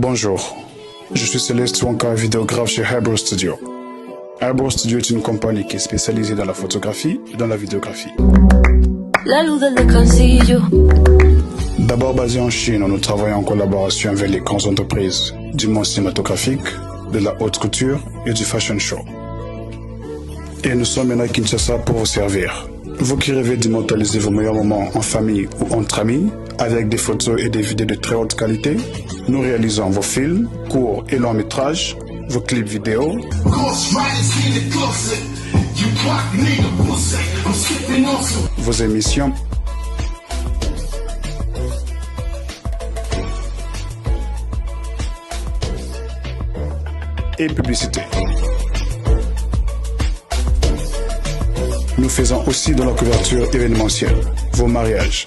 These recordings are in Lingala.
Bonjour, je suis Céleste Wonka, vidéographe chez Hybrid Studio. Hybrid Studio est une compagnie qui est spécialisée dans la photographie et dans la vidéographie. D'abord basée en Chine, nous travaillons en collaboration avec les grandes entreprises du monde cinématographique, de la haute couture et du fashion show. Et nous sommes maintenant à Kinshasa pour vous servir. Vous qui rêvez d'immortaliser vos meilleurs moments en famille ou entre amis, avec des photos et des vidéos de très haute qualité, nous réalisons vos films, courts et longs métrages, vos clips vidéo, vos émissions, et publicité. Nous faisons aussi de la couverture événementielle, vos mariages.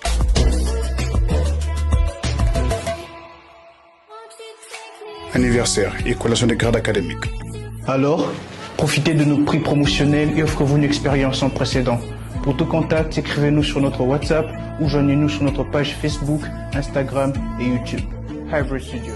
Anniversaire et collation de grades académiques. Alors, profitez de nos prix promotionnels et offrez-vous une expérience sans précédent. Pour tout contact, écrivez-nous sur notre WhatsApp ou joignez-nous sur notre page Facebook, Instagram et YouTube. Hybrid Studio.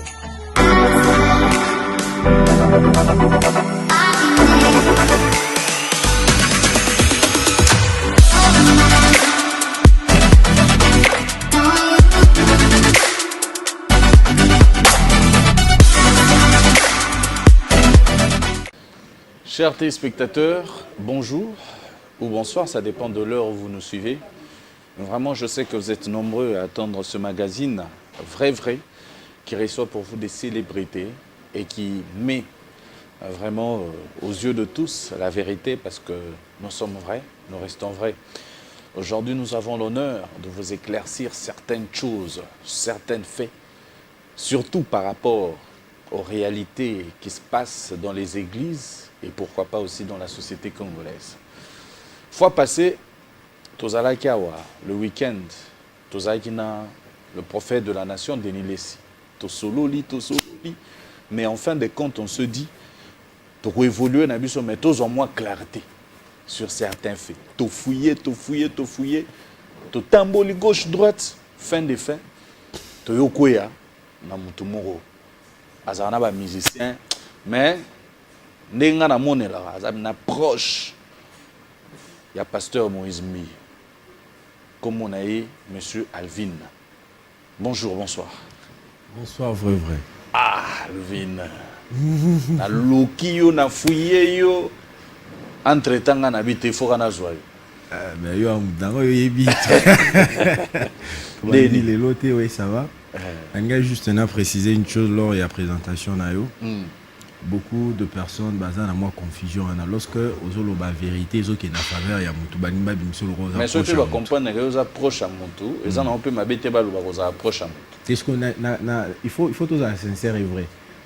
Chers téléspectateurs, bonjour ou bonsoir, ça dépend de l'heure où vous nous suivez. Vraiment, je sais que vous êtes nombreux à attendre ce magazine Vrai, qui reçoit pour vous des célébrités et qui met vraiment aux yeux de tous la vérité parce que nous sommes vrais, nous restons vrais. Aujourd'hui, nous avons l'honneur de vous éclaircir certaines choses, certains faits, surtout par rapport aux réalités qui se passent dans les églises et pourquoi pas aussi dans la société congolaise. Fois passée, tozalaki awa le week-end, tozalaki na le prophète de la nation Denis Lessi. Tosololi, mais en fin de compte, on se dit, pour évoluer, mais tous en moins clarté sur certains faits. To fouiller, to tamboli gauche-droite, fin de fin, to yokoya, na mutumoro. Azana ba musicien, mais Nenga na monela, azamina proche. Il y a pasteur Moïse Mbi. Comme on a eu monsieur Alvin. Bonjour, bonsoir. Bonsoir, vrai. Ah, Alvin. Na loki yo, na fouillé yo. Entre temps, na habité fora na joie. Mais yo amudango yo yebi. Deni les lotés, oui, ça va. On a juste préciser une chose lors de la présentation na yo. Beaucoup de personnes basent à moi confusion lorsque aux la vérité ils ont qui na faveur ya mutu banimba bimso le rose. Mais ce que tu vas comprendre que vous approche à mutu et ça on peut m'habiter ba vous approche à mutu. Est-ce qu'on a il faut tout ça sincère et vrai.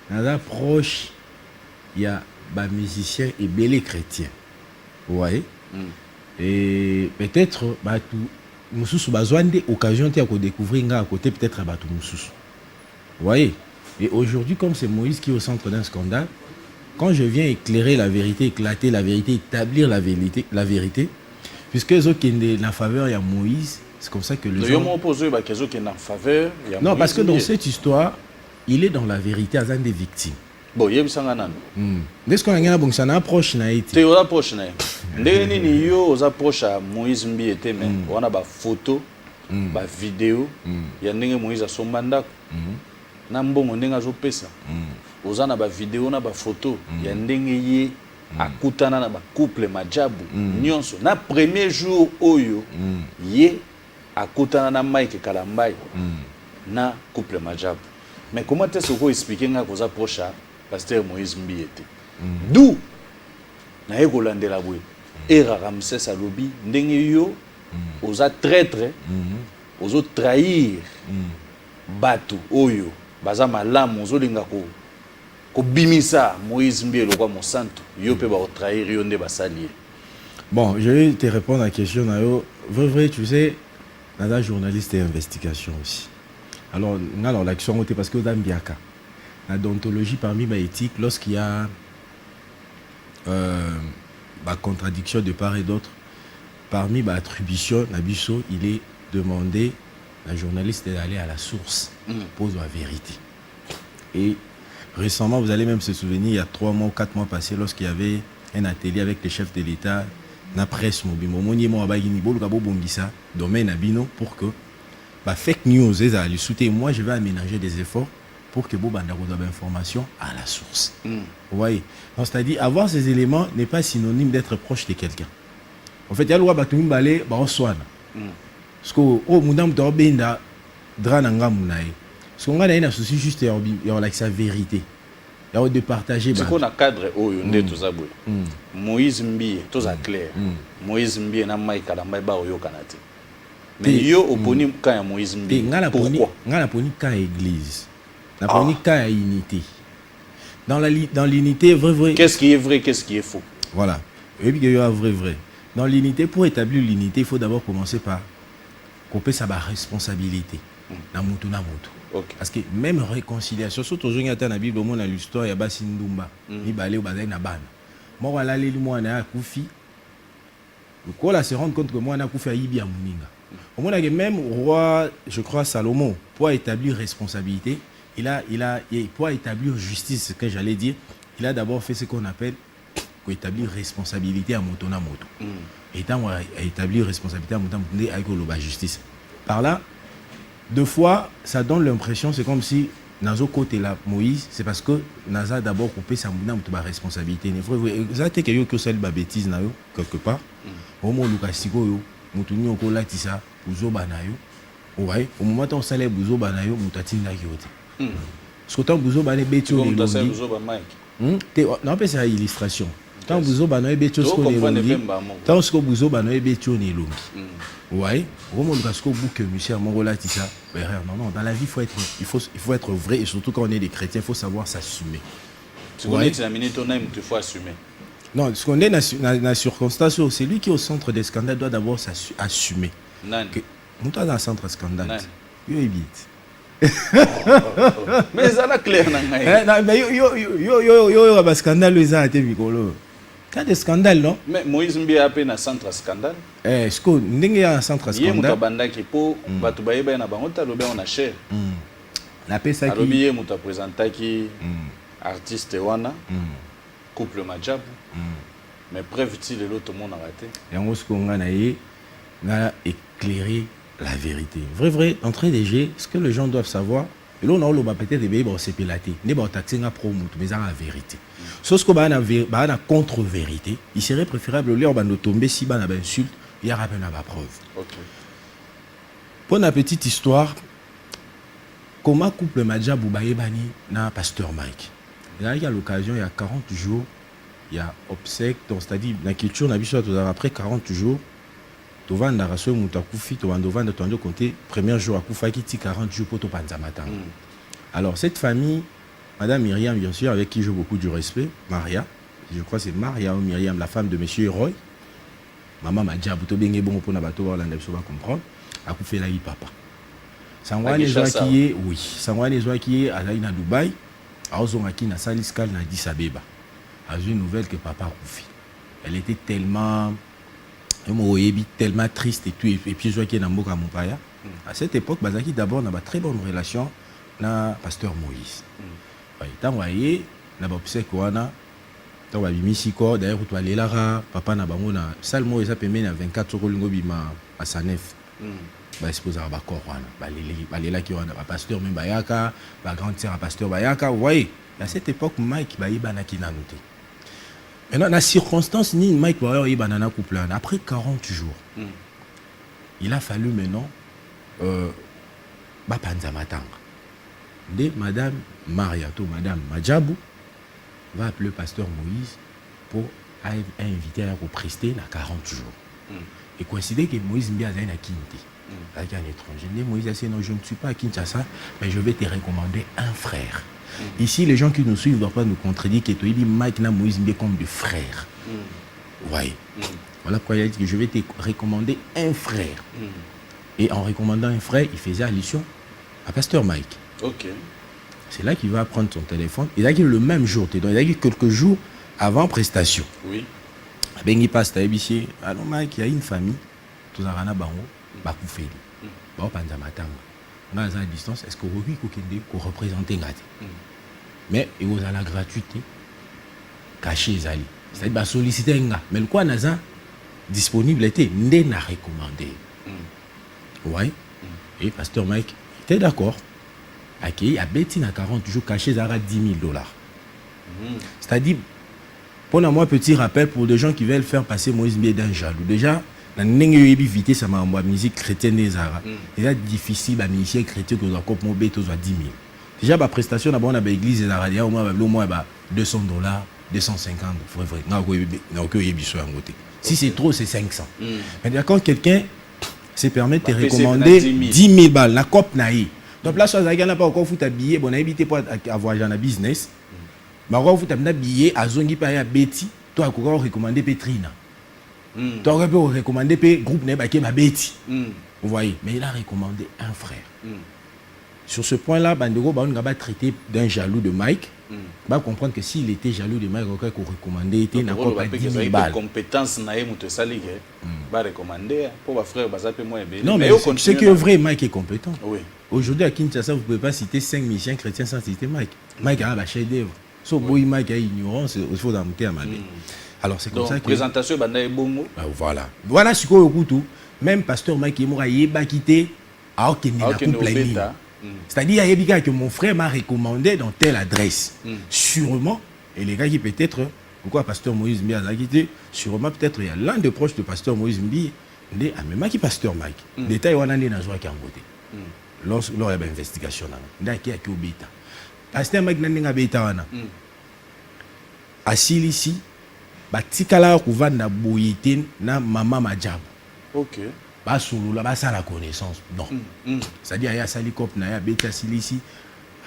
Dans approche il y a ba musiciens et belé chrétiens. Vous voyez? Et peut-être ba tout mususu besoin des occasions de découvrir nga à côté peut-être ba tout mususu. Vous voyez? Et aujourd'hui, comme c'est Moïse qui est au centre d'un scandale, quand je viens éclairer la vérité, éclater la vérité, établir la vérité, puisque les autres qui sont en faveur, il y a Moïse, c'est comme ça que les gens... Non, parce que dans cette histoire, il est dans la vérité à des victimes. Bon, il y a un Est-ce qu'on a une approche naïve? Tu as une approche naïve. Tu as approche à Moïse Mbi, mais on a des photos, des vidéos, il y a des Moïse à son mandat. Nambongo ndenga zo pesa oza na ba vidéo na ba photo ya ndenge ye akutana na ba couple majabu nyonso na premier jour oyo ye akutana na Mike Kalambai na couple majabu. Mais comment est-ce qu'on expliquer nga koza procha pasteur Moïse Mbi était d'où na ye kolandela bwe era Ramsès alobi ndenge yo oza traître ozo trahir batu oyo baza malamu ozolinga ko bimisa Moïse Mbi lokwa mosantu yo pe ba trahir yo nde basalier. Bon, je vais te répondre à la question vrai tu sais dans la journaliste et investigation aussi. Alors l'action était parce que dans Biaka la déontologie parmi ma éthique lorsqu'il y a contradiction de part et d'autre parmi ma attribution Nabiso il est demandé un journaliste d'aller à la source, pose la vérité. Et récemment, vous allez même se souvenir, il y a 3 mois ou 4 mois passés, lorsqu'il y avait un atelier avec les chefs de l'État, la presse mobile, domaine à Bino, pour que fake news, moi je vais aménager des efforts pour que vous ayez l'information à la source. Vous voyez? Donc, c'est-à-dire, avoir ces éléments n'est pas synonyme d'être proche de quelqu'un. En fait, il y a le droit de aller au soin. Parce que, parce qu'on a un souci juste de sa vérité. De partager. C'est qu'on a cadre où on est tous à bout. Moïse Mbi, tous à clair. Moïse Mbi na Maïka la Maïba au Yokanate. Mais yo oponi quand Moïse Mbi. Pourquoi? Ngana poni quand église. Na poni quand unité. Dans l'unité vrai. Qu'est-ce qui est vrai, qu'est-ce qui est faux? Voilà. Et puis il y a vrai. Dans l'unité, pour établir l'unité, il faut d'abord commencer par couper sa responsabilité. Okay. Parce que même réconciliation, surtout aujourd'hui, dans la Bible, dans l'histoire, il y a Basindumba, il y a Naban. Moi, voilà, moi, on a Koufi. Le quoi, là, se rendre compte que moi, on a Koufi à Ibia Mouninga. Au moins, même roi, je crois, Salomon, pour établir responsabilité, pour établir justice, ce que j'allais dire, il a d'abord fait ce qu'on appelle établir responsabilité à moto na moto. Et tant établir responsabilité à moto avec la justice. Par là, 2 fois, ça donne l'impression, c'est comme si Nazo côté là, Moïse, c'est parce que Naza d'abord coupé sa responsabilité. Ça a été quelque chose de bêtise quelque part. Au moment où Lukasiko yo, mutuni oko latisa, buzo banayo. Ouais, au moment où on s'allait buzo banayo, mutatinga yote. Parce que tant buzo bané betio les longi. Non, mais c'est une illustration. Tant buzo banayo betio sko les longi. Tant sko buzo banayo betio les longi. Ouais, au moment où que monsieur Mongola dit ça, non, dans la vie, il faut être vrai, et surtout quand on est des chrétiens, il faut savoir s'assumer. Si on est terminé ton âme, il faut assumer. Non, ce qu'on est dans la circonstance, c'est lui qui est au centre des scandales doit d'abord s'assumer. Nous sommes dans le centre scandale. Il est vite. Mais ça n'a clair. Mais yo scandale, ils ont été micolo. Quand des scandales, non? Mais Moïse Mbi a appelé un centre scandale. Est-ce que nous avons un centre scandale? Il y a un banda qui peut battre na bangota lobe on a cher. La paix ça qui. Alobi muta présenter qui artiste wana couple Majabu. Mais preuve il l'autre monde a raté. Et on ce qu'on a éclairé la vérité. Vrai entrée des jeux, ce que les gens doivent savoir. Et là, on a peut-être des bébés, c'est pilaté. On a taxé un promo, mais ça a la vérité. Sauf qu'on a une contre-vérité. Il serait préférable, là, on va tomber si on a une insulte, il y a rappel à la preuve. Okay. Pour une petite histoire, comment couple Madja Boubaye Bani na Pasteur Mike. Là, il y a l'occasion, il y a 40 jours, il y a obsèque, c'est-à-dire, dans la culture, on a vu ça après 40 jours. Tu vas dans la race où tu as coupé, tu vas dans le côté, premier jour à Koufa qui tient 40 jours pour te panzamatan. Alors, cette famille, Madame Myriam, bien sûr, avec qui j'ai beaucoup de respect, Maria, je crois que c'est Maria ou Myriam, la femme de Monsieur Roy. Maman m'a dit, tu bien bon pour Nabato, on va comprendre. A coupé là, papa. Sangwa les oies qui est, oui, Sangwa les oies qui est à la Dubaï, à Ozomaki, na Saliskal, na Addis Abeba. A une nouvelle que papa a coupé. Elle était tellement triste et tout, et puis je vois qu'il y a un mot à mon père. À cette époque, Bazaki d'abord n'a pas très bonne relation avec Pasteur Moïse. Tant voyez, n'a pas observé quoi na, tant voyez Misiko d'ailleurs tu allais là, papa n'a pas mon na, Salmo et ça peut mener à 24 sur le bima à Sanef. Bah suppose à bakor wana, bah les là qui wana, Pasteur même bayaka, bah grande sœur à Pasteur bayaka, vous voyez. À cette époque, Mike bah ibana qui n'a noté. Maintenant, dans la circonstance, ni Mike Warrior et Banana couple, après 40 jours, il a fallu maintenant Bapanzamatanga. De Madame Mariato, Madame Madjabou, va appeler le pasteur Moïse pour inviter à prester dans 40 jours. Et coïncider que Moïse Mbia a une Kinti, avec un étranger. Moïse a dit non, je ne suis pas à Kinshasa, mais je vais te recommander un frère. Ici, les gens qui nous suivent ne doivent pas nous contredire que tu dis Mike na Moïse Mbé comme des frères. Oui. Voilà pourquoi il a dit que je vais te recommander un frère. Et en recommandant un frère, il faisait allusion à Pasteur Mike. Ok. C'est là qu'il va prendre son téléphone. Il a dit le même jour, il a dit quelques jours avant prestation. Oui. Il passe à ABC. Alors Mike, il y a une famille, tous en Rana Bango, Bakoufeli. Bakopanzamatanga. À distance, est-ce que vous pouvez représenter Ngati? mais il y a la gratuité caché ezali c'est-à-dire ba solliciter nga mais le quoi naza disponible était ndé na recommandé ouais et pasteur Mike était d'accord accueilli à Betty na 40 jours caché zara $10,000 c'est-à-dire pour moi petit rappel pour des gens qui veulent faire passer Moïse Mbie d'un jaloux déjà na ndenge yebi vité ça m'a musique chrétienne des zara déjà difficile ba musicien chrétien que doit cop mo beto za 10,000 déjà ba prestation na bon na ba église des zara au moins ba $200 250 vrai si c'est trop c'est 500 mais quand quelqu'un se permet de te recommander 10 000 balles la cop naï donc là ça n'a pas encore foutu billet bon habité pour avoir un business mais encore foutu un billet à zongi pa ya Betty toi encore recommander Petrina toi on peut recommander pe groupe ne ba Betty vous voyez mais il a recommandé un frère sur ce point là bandego ba on va traiter d'un jaloux de Mike va comprendre que s'il était jaloux de Mike auquel qu'on recommandait était n'a pas 10 000 balles compétence na ye muto sali va recommander pour ba frère baza pe moins bien non mais c'est que vrai Mike est compétent oui aujourd'hui à Kinshasa vous pouvez pas citer 5 musiciens chrétiens sans citer Mike a ba chef d'œuvre so boy Mike a ignorance il faut d'amter à ma vie alors c'est comme ça que présentation banda e bongo voilà ce qu'on écoute même pasteur Mike Moura yeba quitté a aucun couple c'est-à-dire il y a que mon frère m'a recommandé dans telle adresse sûrement et les gars qui peut-être pourquoi pasteur Moïse Mbie a quitté sûrement peut-être il y a l'un des proches de pasteur Moïse Mbie ndé a même qui pasteur Mike détail wana ndé na joie qui en côté lors il y a une investigation là ndé qui a qui obéta pasteur Mike ndé nga beta wana asili ici batikala kovanda boyete na mama Majabu OK ba solo là ça la connaissance non c'est-à-dire il y a salikop na ya beta silisi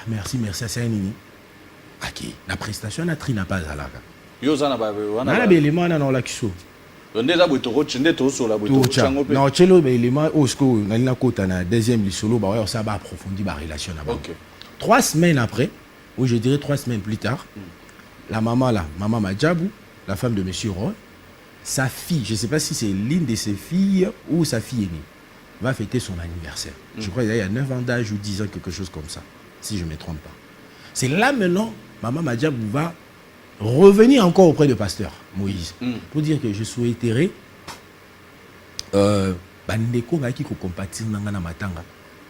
merci à Sainini OK la prestation na tri n'a pas alaka yo zana ba wana na belema na la kiso ndeza botoro chinde to so la botoro chango pe non chelo belema osko na lina kota na deuxième lisolo ba ça va approfondir ba relation là OK 3 semaines après ou je dirais 3 semaines plus tard la maman là maman Majabu la femme de monsieur Roy sa fille, je ne sais pas si c'est l'une de ses filles ou sa fille aînée, va fêter son anniversaire. Je crois qu'il y a 9 ans d'âge ou 10 ans, quelque chose comme ça, si je ne me trompe pas. C'est là maintenant, maman Madjabou va revenir encore auprès du pasteur Moïse pour dire que je souhaiterais bandeko qui ko compatir nanga na matanga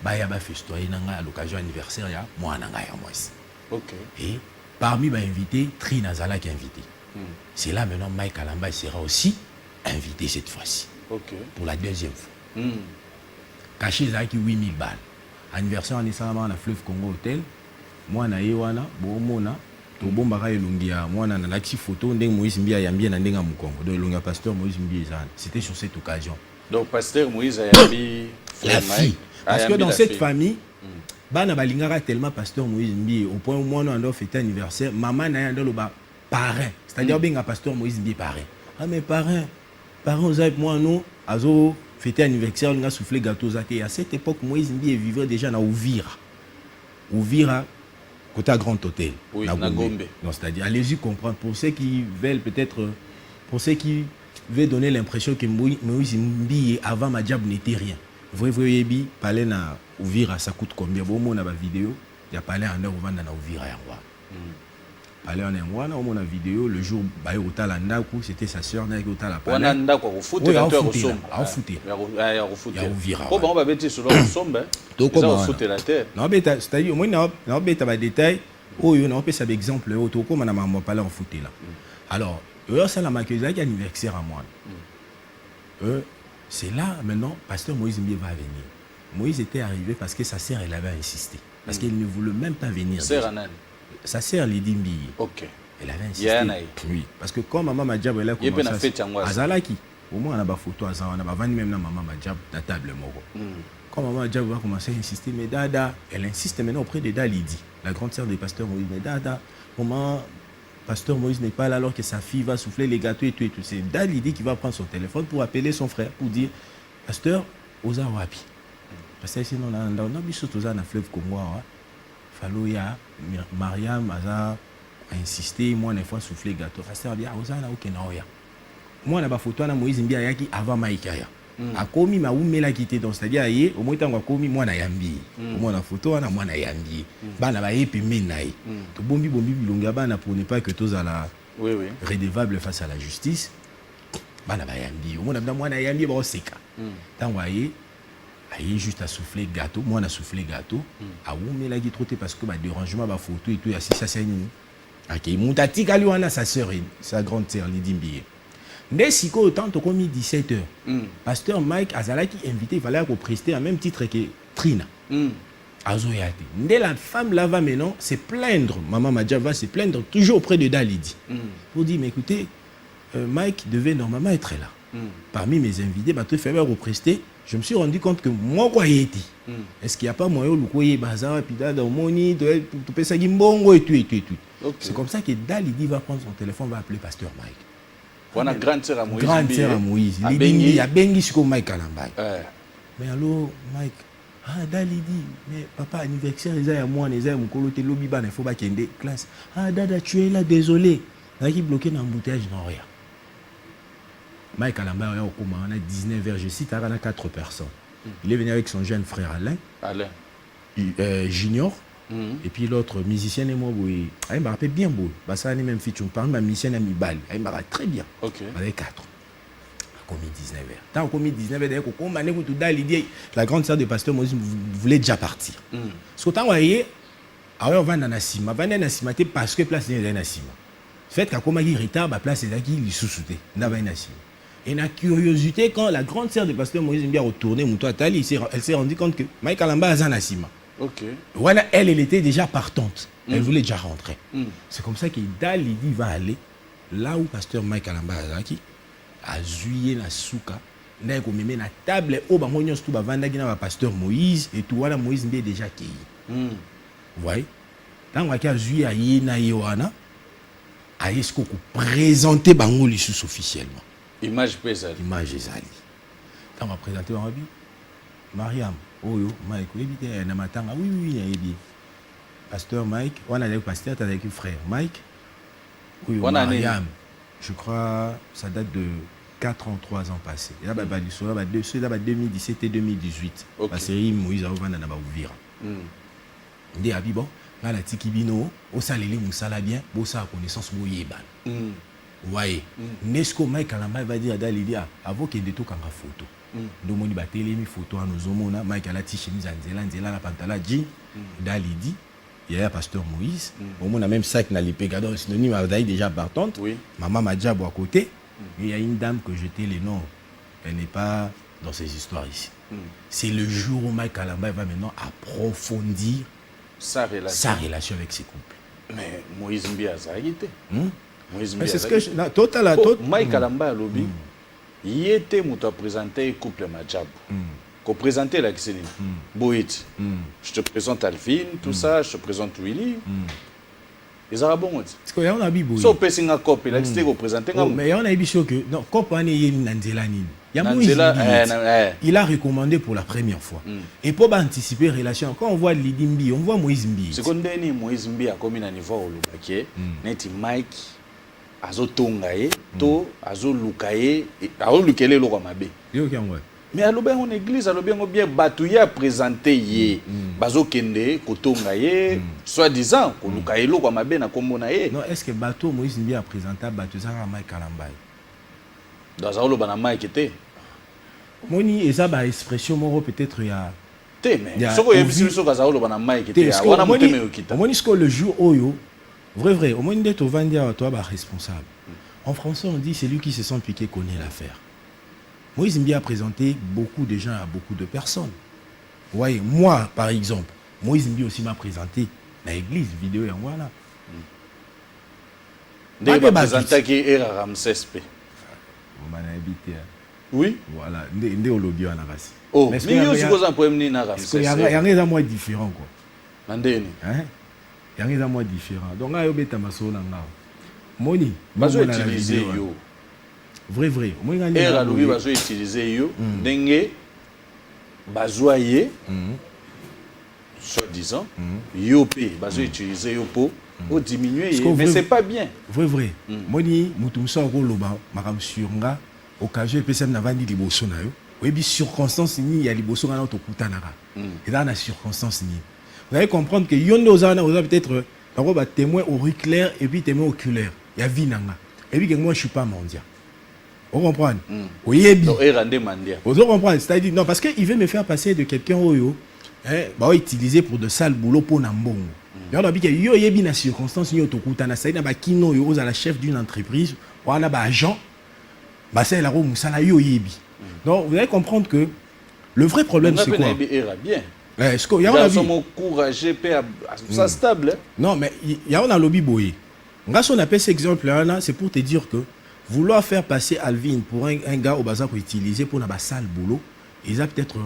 ba ya ba festoyer nanga à l'occasion anniversaire ya moi nanga ya Moïse. OK. Et parmi les invités, Tri Nazala qui est invité. C'est là maintenant Mike Alamba sera aussi invité cette fois-ci. OK. Pour la deuxième fois. Caché Zaki 8 000 balles. Anniversaire en Issaman à Fleuve Congo Hotel. Moi na Ewana, Bomona, Tobombara Elungia, moi na l'axi photo ndeng Moïse Mbia Yambia na ndenga Mukongo. Donc Elungia pasteur Moïse Mbia Zan. C'était sur cette occasion. Donc pasteur Moïse Yambi la fille. Parce que dans cette famille bana balingara tellement pasteur Moïse Mbia au point où moi on doit fêter anniversaire, maman na yando ba parrain. C'est-à-dire bien pasteur Moïse Mbie parrain. Ah mais parrain vous avez moi nous azo fêter anniversaire on a soufflé gâteau zaké à cette époque Moïse Mbie vivait déjà na Ouvira côté à Grand Hôtel oui, na Gombe. Non, c'est-à-dire allez-y comprendre pour ceux qui veulent peut-être pour ceux qui veulent donner l'impression que Moïse Mbie avant Madjab n'était rien. Vrai yebi parler na Ouvira ça coûte combien bon on a ba vidéo il y a parlé en heure au vendre na Ouvira ya roi. Allez on est moi on a vidéo le jour baï otala ndaku c'était sa sœur na otala pa wana ndako ko futé la terre au sombe a futé ya refuté ya Ouvira ko ba on va bêter sur le sombe donc on futé la terre non bêta c'est-à-dire moi na bêta ba détail oyo na on peut ça exemple auto comme na maman parler en futé là alors ça la maquillage qui anniversaire à moi c'est là maintenant pasteur Moïse Mbie va venir. Moïse était arrivé parce que sa sœur elle avait insisté parce qu'elle ne voulait même pas venir. Sœur Anan. Sa sœur Lydie Mbie. OK. Elle avait insisté. Oui, parce que quand maman Madjab elle a commencé à Azalaki, au moins on a ba photo Azan, on a ba vani même na maman Madjab na table moko. Quand maman Madjab va commencer à insister, mais Dada, elle insiste maintenant auprès de Dada Lydie, la grande sœur du pasteur Moïse. Mais Dada, comment pasteur Moïse n'est pas là alors que sa fille va souffler les gâteaux et tout. C'est Dada Lydie qui va prendre son téléphone pour appeler son frère pour dire pasteur Oza Wapi. Parce que sinon on a biso toza na fleuve Congo. Faloya Mariam a insisté moi une fois souffler gâteau pasteur bien Oza na okena oya. Moi na ba photo na Moïse Mbia yaki avant Maïkaya. akomi maumela kité donc c'est-à-dire aye au moins tango akomi mwana yambi au moins na photo wana mwana yambi bana ba yepi menayi to bombi bilonga bana pour ne pas que tous à la redevable face à la justice bana ba yambi au moins na mwana yambi ba seka tango aye juste à souffler gâteau moi na souffler gâteau aumela ki troté parce que ba dérangement ba photo et tout ya ça c'est nini OK mutati kali wana sa sœur sa grande sœur Lydie Mbiye. Dès siko autant to komi 17h. Pasteur Mike Azalaki invité, il fallait qu'on prester à même titre que Trina. Azoyate. Dès la femme là va maintenant se plaindre, maman Madja va se plaindre toujours auprès de Dalidi. Pour dire mais écoutez Mike devait normalement être là. Parmi mes invités, bah tu fais bien represter. Je me suis rendu compte que moi quoi y était. Est-ce qu'il y a pas moyen de koyer bazar puis dans moni de tout pesa gimbongo et tout. C'est comme ça que Dalidi va prendre son téléphone, va appeler pasteur Mike. On a grande sœur à Moïse. Grande sœur à Moïse. Il y a Bengi sur Mike Alambay. Mais alors, Mike, Dalidi, mais papa, anniversaire, il y a moi, il y a mon coloté, lobby, il faut pas qu'il y ait des classes. Dada, tu es là, désolé. Il y a bloqué dans l'embouteillage, non, rien. Mike Alambay, on a 19h, je cite, il y a 4 personnes. Il est venu avec son jeune frère Alain. Junior. Et puis l'autre musicien et moi, il m'a rappelé bien beau. Ça n'est même feature. Par exemple, ma musicienne a mis balle. Il m'a rappelé très bien. Avec 4. Comme 19h. Tant qu'on 19h, la grande sœur de pasteur Moïse voulait déjà partir. Parce que tant qu'on voyait, on va dans Nassima. On va dans Nassima parce que place n'est pas Nassima. Fait qu'à comme il retard, la place est là qui est sous-souté. N'a pas Nassima. Et la curiosité, quand la grande sœur de pasteur Moïse vient retourner, elle s'est rendue compte que Mike Alamba a Nassima. Voilà, elle était déjà partante. Elle voulait déjà rentrer. C'est comme ça que Dalidi va aller là où pasteur Mike Alamba a zuyé la souka. Il a mis la table au bangonio tout bavanda qui n'a pas pasteur Moïse et tout voilà Moïse n'est déjà qui. Vous voyez? Tant qu'il a zuyé à Yena Yohana, a est-ce qu'on présenter bango l'issue officiellement. Image pesale. Image Zali. Tant on va présenter Rabbi Mariam. Oh yo, Mike, oui, oui, pasteur Mike, on a avec pasteur, tu as avec frère Mike. Oui, Mariam, je crois, ça date de 4 ans, 3 ans passés. Et là, bah, 2017 et 2018. La série Moïse a ouvert dans la Ouvira. Ndé Abibo, là, la Tikibino, au salé, Moussala bien, beau ça, connaissance, Mouyéban. Vous voyez, Nesco Mike Alamba va dire à Dalidia, avant qu'il y ait des trucs en photo. Donc, on a télé photo à nos hommes, Mike a la t-shirt, Nzela, la pantala, jean, Dalidi, il y a pasteur Moïse. On a même sac dans les pégadors, synonyme avec déjà partante. Maman Madjabo à côté. Il y a une dame que j'étais les noms. Elle n'est pas dans ces histoires ici. C'est le jour où Mike Alamba va maintenant approfondir sa relation avec ses couples. Mais Moïse Mbiye a été. Mais c'est ce que je... Total. Mike Alamba lobby. Il était mouta présenté couple Madjabo. Qu'on présentait la Kiseni. Boït. Je te présente Alphine, tout ça, je te présente Willy. Les Arabes ont dit. Parce qu'il y a un habit Boït. So passing a copie, là, c'était représenté. Mais il y a un habit sûr que. Non, Kopane y est Nanzelani. Il y a Moïse. Il a recommandé pour la première fois. Et pour anticiper la relation, quand on voit Lydie Mbiye, on voit Moïse Mbiye. C'est qu'on dit Moïse Mbiye a commis un niveau au Lubaki. Neti Mike. Azo tongaye to azo lukaye azo lukele lo mabe mais alobe en église alobe en bien batouya présenter yé bazo kende ko tongaye soit disant ko lukaye lo mabe na kombo na ye. Non, est-ce que bateau Moïse Mbiye a présenté bateau ça à Mike Alamba dans un lo bana Mike était moni eza ba expression moro peut-être ya té mais soko yebisi so kaza lo bana Mike était wana muteme okita moni ce le jour oyo vrai, au moins d'être au Vandia, toi, responsable. En français, on dit c'est lui qui se sent piqué connaît l'affaire. Moïse Mbiye a présenté beaucoup de gens à beaucoup de personnes. Vous voyez, moi, par exemple, Moïse Mbiye aussi m'a présenté dans l'église, vidéo et voilà. Il m'a présenté qui est Ramsès P. Oui. Voilà, ndé au lobby en Arasi. Oh, mais il y a aussi un problème na Ramsès. Il y a rien à moi différent quoi. Mandéni. Hein? Il y a rien à moi différent. Donc, il y a des maso nanga. Moni, bazo utiliser yo. Vrai. Era loubi bazo utiliser yo. Dengue bazo aye. Soi-disant, yo pe bazo utiliser yo pour diminuer. Mais c'est pas bien. Vrai. Moni, mutumsa ko loba makam suranga occasion pesa na vandi liboso na yo. Oui, bien circonstance ni ya liboso ngana to kutanaka. Et dans la circonstance ni. Vous allez comprendre que yondo ozana oza peut-être un témoin auriculaire et puis témoin oculaire. Il y a vie nanga. Et puis que moi je suis pas mendiant. Vous comprenez? Oui, donc et rendre mendiant. Vous comprenez? C'est-à-dire non parce que il veut me faire passer de quelqu'un oyo bah utiliser pour de sales boulot pour nambongo. Il y a que yo yebi na circonstance ni to kutana ça na ba kino yo oza la chef d'une entreprise ou na ba agent bah c'est la roue musala yo yebi. Donc vous allez comprendre que le vrai problème c'est quoi? Bien. Est-ce qu'il y a un avis courageux, ça stable. Non, mais il y a un lobby boy. On appelle cet exemple là, c'est pour te dire que vouloir faire passer Alvin pour un gars au bazar pour utiliser pour un sale boulot, ils ont peut-être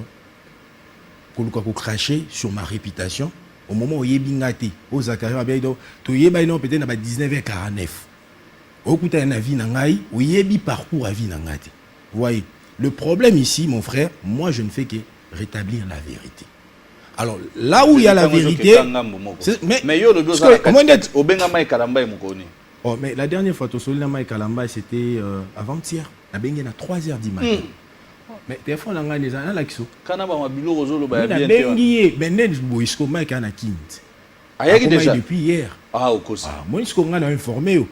craché sur ma réputation au moment où il y a bingati, au Zakaria, tu y es peut-être à 19h49. Au coup, tu as un avis nangai, où il y a un parcours à vie nangati. Vous voyez, le problème ici, mon frère, moi je ne fais que rétablir la vérité. Alors là où il y a la vérité, mais la dernière fois c'était avant-hier, la bengue à 3h du matin. Mais des fois on a des gens là qui sont. Depuis hier. Ah au cause. Moi je suis informé.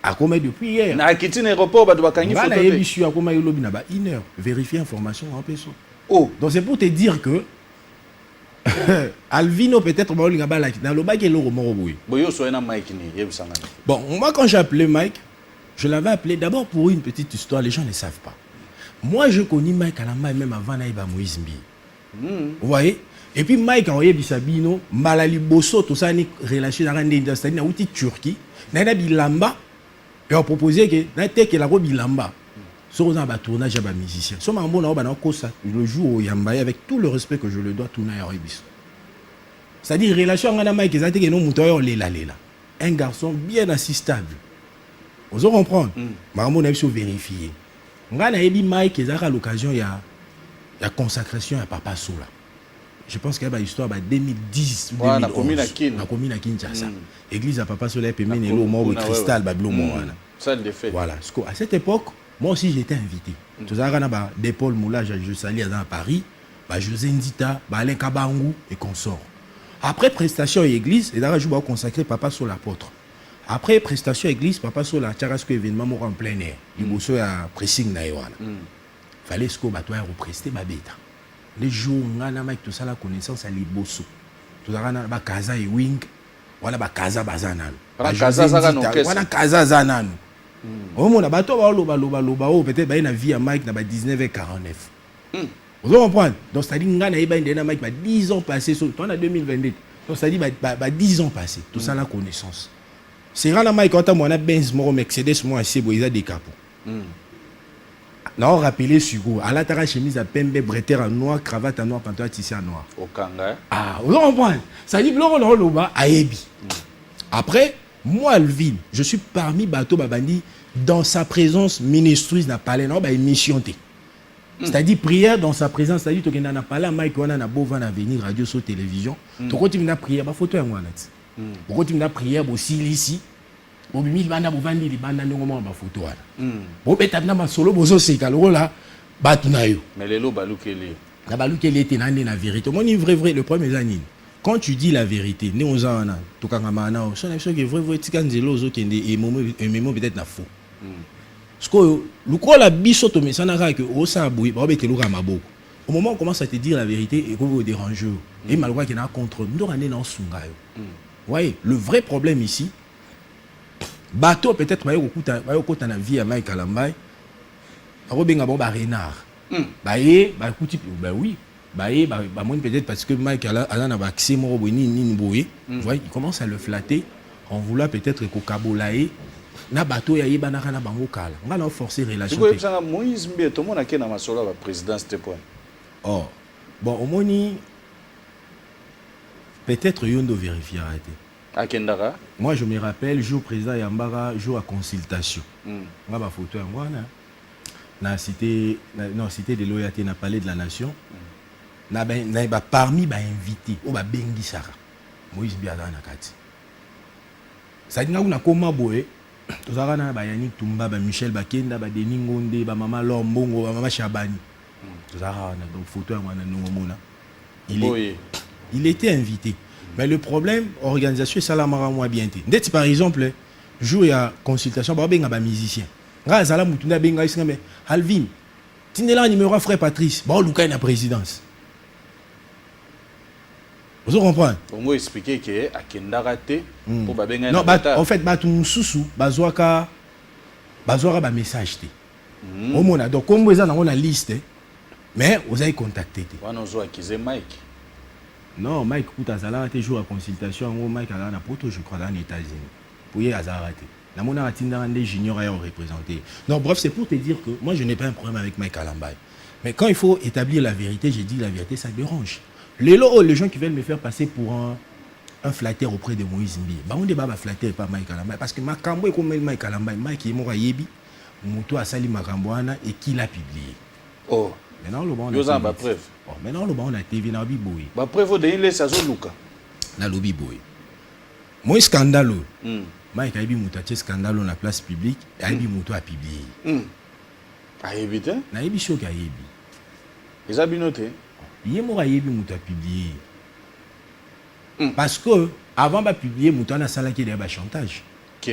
À combien depuis hier? Na quitté l'aéroport ba bakangi photo. Je suis à combien il y a une heure. Vérifier information en personne. Oh, donc c'est pour te dire que Alvino peut-être dans le bac et le bon, moi quand j'ai appelé Mike, je l'avais appelé d'abord pour une petite histoire, les gens ne savent pas. Moi je connais Mike Alamba même avant Naïba Moïse Mbi. Vous voyez? Et puis Mike a envoyé Bisabino, Malali Bosso, tout ça, une relation dans l'industrie, dans la Turquie, dans la Bilamba, et on proposé que dans la Bilamba. Sur un tournage à musicien. Le jour où Yamba, avec tout le respect que je le dois, tourner à Ribis. C'est-à-dire, relation avec Mike, un garçon bien assistable. Vous comprenez? Maman a vérifié. On a Mike, il a l'occasion, il y a consacration à Papa Sola. Je pense qu'il y a une histoire en 2010 ou 2011. La commune à Kinshasa. L'église à Papa Sola, il y a un cristal, ça le fait. Voilà. À cette époque, moi aussi j'étais invité. Tout ça, des Paul Moulage, je salue à Paris, José Ndita, Alain Kabangou et consorts. Après prestation à l'église, et là je vais consacrer Papa sur l'apôtre. Après prestation à l'église, Papa sur la Tcharasco événement en plein air. Il y a un pressing naïwana. Fallait ce qu'on va represter ma bêta. Les jours où on a tout ça la connaissance à l'Ibosso. Tout ça, on a Kaza et Wing, on a Kaza Bazanan. On a Kaza Zanan. On a peut-être une vie à Mike dans 19h49. Vous comprenez? Donc, c'est-à-dire que 10 ans passés, on a 2022. Donc, c'est-à-dire 10 ans passés. Tout ça, la connaissance. C'est rare, Mike, quand on a Benz, Mercedes, moi, c'est bon, il y a des capons. Non, rappelez sur vous. À la tara chemise à pembe, bretère en noir, cravate en noir, pantalon tissé en noir. Au Kanga. Ah, vous comprenez? Ça dit, à Ebi. Après, moi, Alvin, je suis parmi Bato Babandi dans sa présence ministreuse n'a pas non, émission. C'est-à-dire prière dans sa présence, c'est-à-dire que tu as parlé à Mike, on a beau venir radio sur télévision, tu continues à prière, photo en net. Tu continues à prière aussi ici. Au milieu banda bovandi li banda ndongo ma photo wala. Bo beta na masolo bozo seka lola batuna yo. Mais les lo balukeli. Na balukeli était na vérité. Mon vrai le problème est anine. Quand tu dis la vérité, ne ozana to kangama na o. So na biso ke vrai tikanzelo zo kende et momo peut-être na faux. Parce que le quoi la biso to mesana ka ke o sa boui ba bete lo ka maboko. Au moment où on commence à te dire la vérité et qu'on vous dérange et malgré qu'il y a contre nous on est dans sunga yo. Vous voyez, le vrai problème ici bateau peut-être va au na vie à Mike Alambay robenga bon ba renard écoute oui moi peut-être parce que Mike a na accès mo ni boye voyez il commence à le flatter en voulant peut-être ko kabolaé na bateau ya yeba na kana bango kala on va forcer relation que ça Moïse Mbieto mon akena masolo la présidence c'était point oh bon au moni peut-être yondo vérifier arrêter. Akendara. Moi, je me rappelle, jour président Yambara, jour à consultation. On a ma photo en moi, na cité de loyauté, na palais de la nation. Parmi les invités, on a Bengi Sara. Moïse Biada Nakati. Ça dit que na koma boé. Tout ça na Yannick Tumba, Michel Bakenda, Denis Ngonde, Maman Lombongo, Maman Chabani. Donc photo Oui. il était invité. Mais le problème, organisation salamara moi bien été. Dès par exemple, jour il y a consultation ba benga ba musicien. Nga zala mutunda benga isinga mais Alvin. Tinela numéro frère Patrice, ba luka na présidence. Vous comprenez? Pour moi expliquer que akenda raté pour ba benga. Non, en fait ba tu mususu bazwaka ba message té. Au mona donc comme vous avez na liste mais vous avez contacté. On a accusé Mike. Non, Mike Koutazala a été joué à consultation. Mike a na poto, je crois, dans les États-Unis. Pour y avoir raté. La mona a des juniors à représenter. Non, bref, c'est pour te dire que moi, je n'ai pas un problème avec Mike Alambay. Mais quand il faut établir la vérité, j'ai dit la vérité, ça dérange. Les gens qui veulent me faire passer pour un flatteur auprès de Moïse Mbi. Bah, on débat flatteur et pas Mike Alambay. Parce que Makambo est comme Mike Alambay. Mike est mort à Yebi. Moutou a sali Makamboana et qui l'a publié. Oh. Maintenant, le bon, on a preuve. Maintenant, le bon, on a TV dans Lobby Boy. Bah, preuve de il est ça, Luka. Dans Lobby Boy. Moi, scandale. Mike a eu un scandale dans la place publique. Et a eu un a publié. A évité? Na eu choc à Yebi. Ils ont bien noté. Il y a un Yebi a publié. Parce que, avant de publier, Mouton a salé qui est chantage. Ok.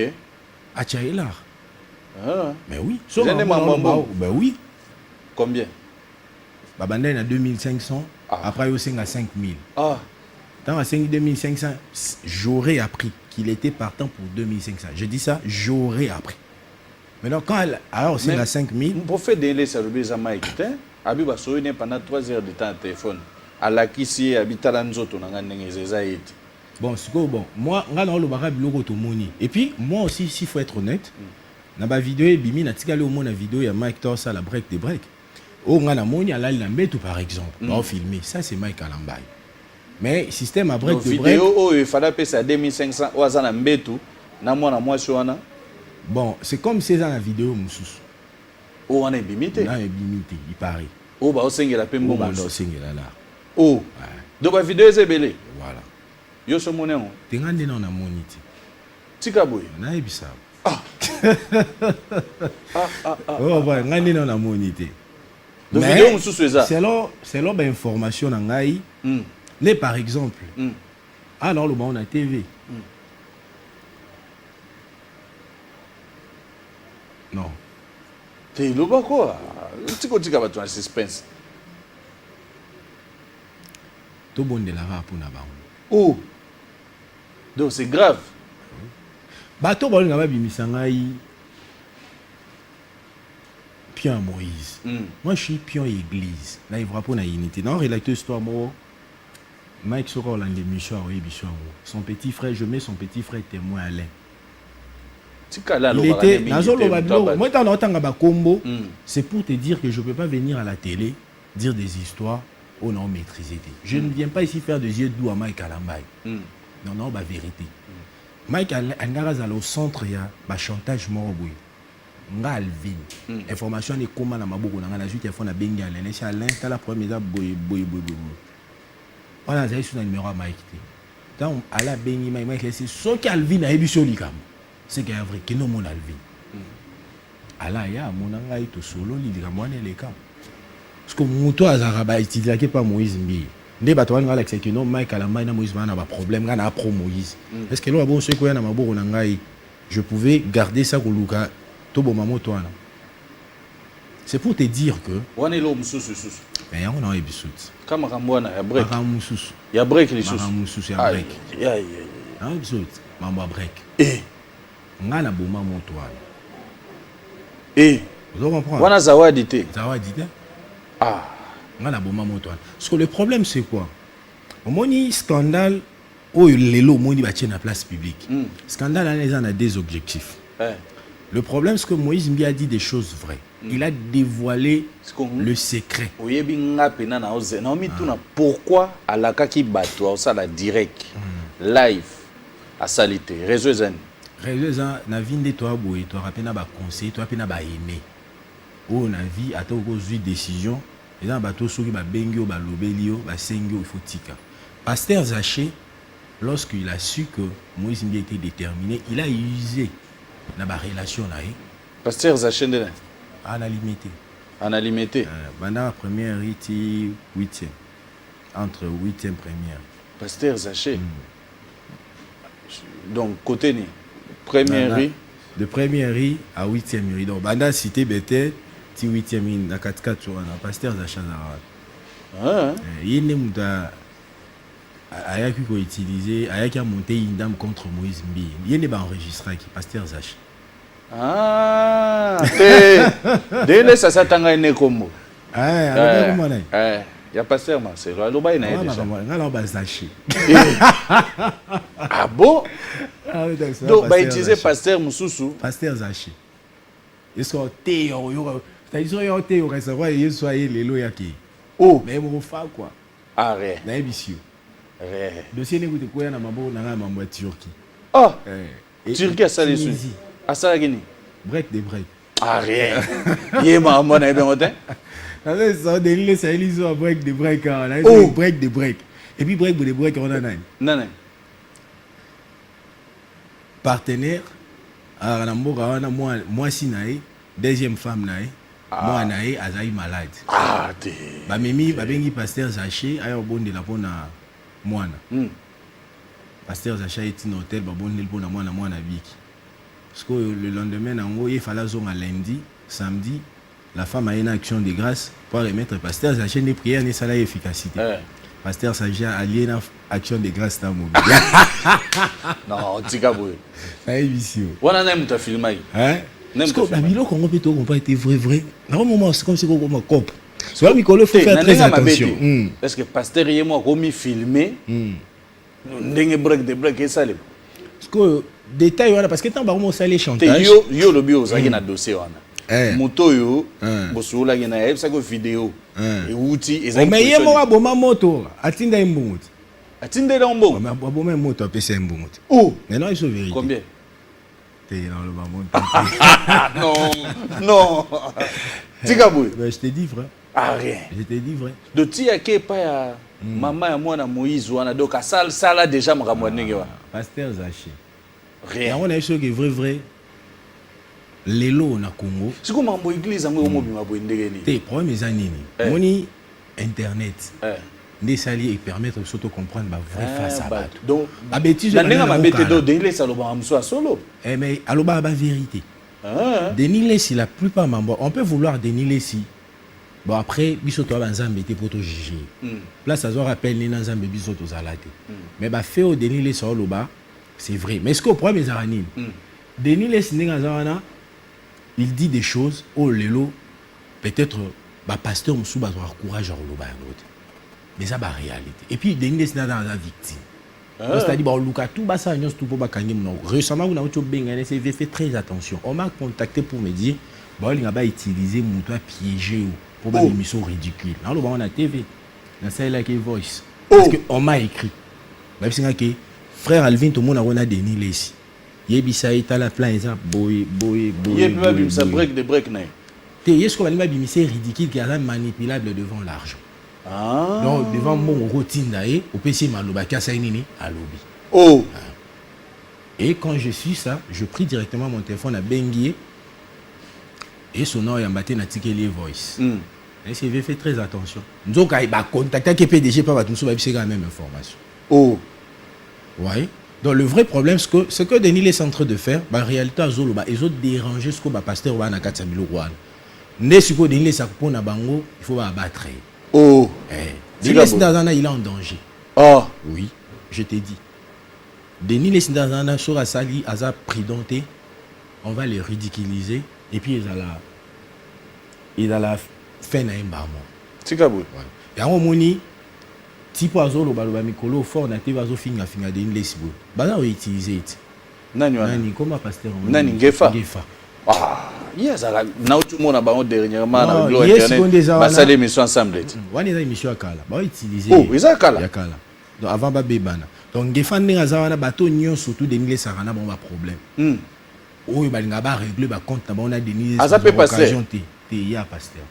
À Tchaïlar. Ah. Mais oui. Ben oui. Combien? Babandé a 2500, après il a 5000. Ah. Dans à 2500, j'aurais appris qu'il était partant pour 2500. Je dis ça, j'aurais appris. Maintenant, quand elle a aussi à 5000. Pour faire des laisses à l'obéissance à Mike, Abi va souvenir pendant 3 heures de temps au téléphone. À la qui habite à l'anzoto, on a gagné. Bon, c'est bon. Moi, on a le barab logo moni. Et puis, moi aussi, s'il faut être honnête, dans ma vidéo, Bimi, n'a tigale au moins la vidéo, il y a Mike Torsa, la break des breaks. Oh, on a la moni, elle a l'ambet par exemple. On va filmer. Ça, c'est Mike Alambay. Mais système à break de break. Vidéo, oh, il fallait payer ça 2500, ou à ça, l'ambetou, na moi, sur Anna. Bon, c'est comme c'est dans la vidéo, Moussous. Oh, on est limité. On est limité, il paraît. Oh, bah, on s'est la peine. Oh, bah, on s'est là. Oh. Donc, la vidéo est belée. Voilà. Yo, ce monnaie. Tu as un monité. Tikaboy. On a ça. Ah. Oh, bah, on a un monité. Donc, vidéo, Moussous, c'est ça. C'est là, information en Gaï. Les par exemple. Alors, le on a TV. Non. Tu le vois quoi? Tu continues à avoir un suspense. Tout bon de la rap pour Nabao. Oh. Donc, c'est grave. Bateau, bon, on a bimisangaï. Pion Moïse. Moi, je suis pion église. Là, il va pour la unité. Dans la histoire, moi, Mike Soro, son petit frère, je mets son petit frère témoin Alain. Il était c'est pour te dire que je ne peux pas venir à la télé dire des histoires où on maîtrisé. Je ne viens pas ici faire des yeux doux à Mike Alambay. Non, non, la vérité. Mike Alambay au centre, il y a un chantage morboui. Alvin. Information est comment na maboko na la suite il faut na benga Alain. C'est Alain, c'est la première boy. On a déjà un numéro à Mike. Donc, à la bengi Mike, c'est ce qu'Alvin a ébition likam. C'est qu'il y a vrai que non mon Alvin. Alors il y a mon anga to solo li dikamwane les cas. Parce que moto azaraba utilisé que pas Moïse Mbi. Ndé bato wana Alex que non Mike Alambay na Moïse bana ba problème ngana pro Moïse. Est-ce que là bon ce ko na maboko na ngai je pouvais garder ça koluka to bo mamoto wana. C'est pour te dire que on est là mususu. Mais on a ebisut. Kama kamwana ya break. Mususu. Ya break les choses. Mususu ya break. Ya. Na ebisut mambo break. Ngana boma moto wana. Vous comprenez? Wana zawadi te. Zawadi te. Ah. Ngana boma moto wana. Parce que le problème c'est quoi? Au moni scandale où lelo moni ba na place publique. Scandale a des objectifs. Le problème c'est que Moïse Mbi a dit des choses vraies. Il a dévoilé le secret. Oyebi ngape na na oze. Na mituna pourquoi alakaki bato ça la direct live à salité réseau zen. Réseau na vinde toi boy toi rapena ba conseil toi pena ba aimé. Oh na vie ata ko zui décision et dans bateau soki ba bengio ba lobelio ba sengio il faut tika. Pasteur Zaché lorsqu'il a su que Moïse Mbi était déterminé, il a usé na ba relation là. Pasteur Zaché ndena à la limite. En alimité. Pendant la première riz, 8e. Entre 8e première. Pasteur Zaché. Donc, côté ni. Première riz. De première riz à 8e riz. Donc, pendant cité Bété, 8e riz, dans 4-4 sur un pasteur Zaché. Il y a Aya qui a utilisé, Aya qui a monté une dame contre Moïse Mbi. Il y a enregistré qui pasteur Zaché. Ah, dès ça s'attend à une combo. Il y a pasteur Marcel. Ah bon? Donc, bah utiliser pasteur Moussoussou. Pasteur Zaché. Est-ce que Théo, c'est-à-dire Théo recevoir et soyez les lois qui. Oh, mais mon fa quoi. Ah rien. Naibisio. Rien. Dossier n'écoute quoi na mambo na mambo Turquie. Ah. Turquie a ça les sous. À ça la break des break. Ah rien. Yé maman na bien matin. Avec ça des ça ils ont break des break là. Break des break. Et puis break des break on a nan. Non. Partenaire à Namboka na moi si naé deuxième femme naé. Moi naé azai malade. Ah té. Ba mimi ba bengi pasteur Zaché ayo bonde la pona mwana. Pasteur Zaché est un hôtel ba bonde pona mwana biki. Parce que le lendemain il fallait zonga lundi, samedi, la femme a une action de grâce pour remettre pasteur Zaché des prières et ça la efficacité. Pasteur Zaché a lié une action de grâce dans mon non, Tigaboué. Aïe visio. Voilà même ta filmé. Hein? Parce que la Bilo Congo peut pas été vrai. À un moment c'est comme si on me coupe. C'est là Mikolo faut faire très attention. Parce que pasteur et moi comme filmé. Ndenge break de break et ça les. Parce que détail voilà parce que tant ba mo ça les chantage. Yo le bio ça qui na dossier wana. Moto yo bosula qui na ça ko vidéo. Et outil et ça. Mais yemo wa boma moto atinda imbunguti. Atinde la mbongo. Mais boma moto apesa imbunguti. Oh, mais non, ils sont vérités. Combien? Non. Tigaboué. Je te dis vrai. Ah rien. Je te dis vrai. De tia ke pa ya maman ya mwana Moïse wana donc à ça déjà mramwanenge wa. Pasteur Zaché. Rien. On a eu ce qui est vrai. Lelo na Congo. C'est comme mambo église amwe omobima bo ndenge ni. Te problème za nini? Moni internet. Des saliers et permettre de s'auto comprendre ma vraie face à bateau. Donc, la bêtise la nenga ma bête do Denis saloba amso solo. Mais aloba ba vérité. Denis Lessi la plupart membres on peut vouloir Denis Lessi. Bon après bisoto banzambe te poto juger. Place à zo rappel ni nzambe bisoto zalate. Mais ba fait au Denis Lessi aloba c'est vrai. Mais est-ce que problème za nini? Denis Lessi nenga zana il dit des choses oh lelo peut-être ba pasteur musu ba courage à oloba l'autre. Mais ça, c'est la réalité. Et puis, il y a la victime. C'est-à-dire, récemment, on fait très attention. On m'a contacté pour me dire qu'il a utilisé mon toit piégé pour une émission ridicule. Là, on a TV. On a like voice. Parce qu'on m'a écrit. Frère Alvin, tout le monde a Denis Lessi. Yebisa est à la plan, il a boy. Ça break de break. Est-ce qu'on a c'est ridicule qui est manipulable devant l'argent? Donc, devant mon routine, au PC Maloba, Kassainini, à lobby. Oh! Et quand je suis ça, je pris directement mon téléphone à Benguier et son nom est embatté dans Tikeli Voice. Et c'est fait très attention. Donc, il va contacter le PDG, pas c'est la même information. Oh! Oui. Donc, le vrai problème, c'est que Denis est en train de faire, en réalité, ils ont dérangé ce que le pasteur va dans Katsabilo Rwanda. Mais ce que Denis est il faut abattre. Oh! Denis Ndazana, il est en danger. Oh! Oui, je t'ai dit. Denis Ndazana, sur la sali, Aza pridenté, on va les ridiculiser et puis il a la fin à un barman. C'est kabou. Et à un moment, type oiseau, le baloba mikolo, fort, on a été oiseau finga Denis Lesbo. Baza on utiliser. Nani, comment pasteur? Nani, Gefa. Ah! Yes, now tout le monde a baron dernièrement dans le internet. Ça l'émission ensemble. On est dans l'émission à Kala. Bah utiliser. Oh, ils a Kala. Donc avant ba bébana. Donc défendre Azawana bateau nion surtout des milliers sarana bon ba problème. Oh ba linga ba régler ba compte na on a des milliers. Aza peut passer. Te ya pasteur.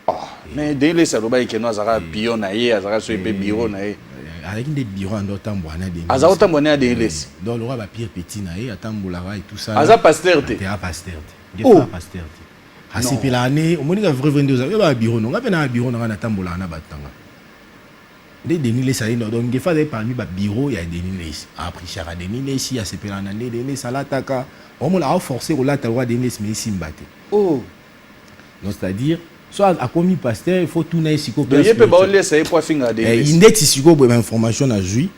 Ah, mais dès les saloba qui nous azara pion na ye, azara so épée bureau na ye. Avec des bureaux en d'autant na des. Azara autant bonné des les. Donc le roi ba pire petit na ye atambola et tout ça. Aza pasteur te. Te ya pasteur. Gefa pasteur. asepela ane omoni ka vrai 22 ans ba bureau non ngapena na bureau na tambola na batanga de Denis Lesa donc il fallait parmi ba bureau il y a Denis Lesa après chara Denis Lesa asepela na ne Denis salataka on l'a forcé au la roi Denis mais simbate Oh. donc c'est-à-dire soit a commis pasteur il faut tout na siko Donc il peut pas laisser pour finir des index siko bo information na jui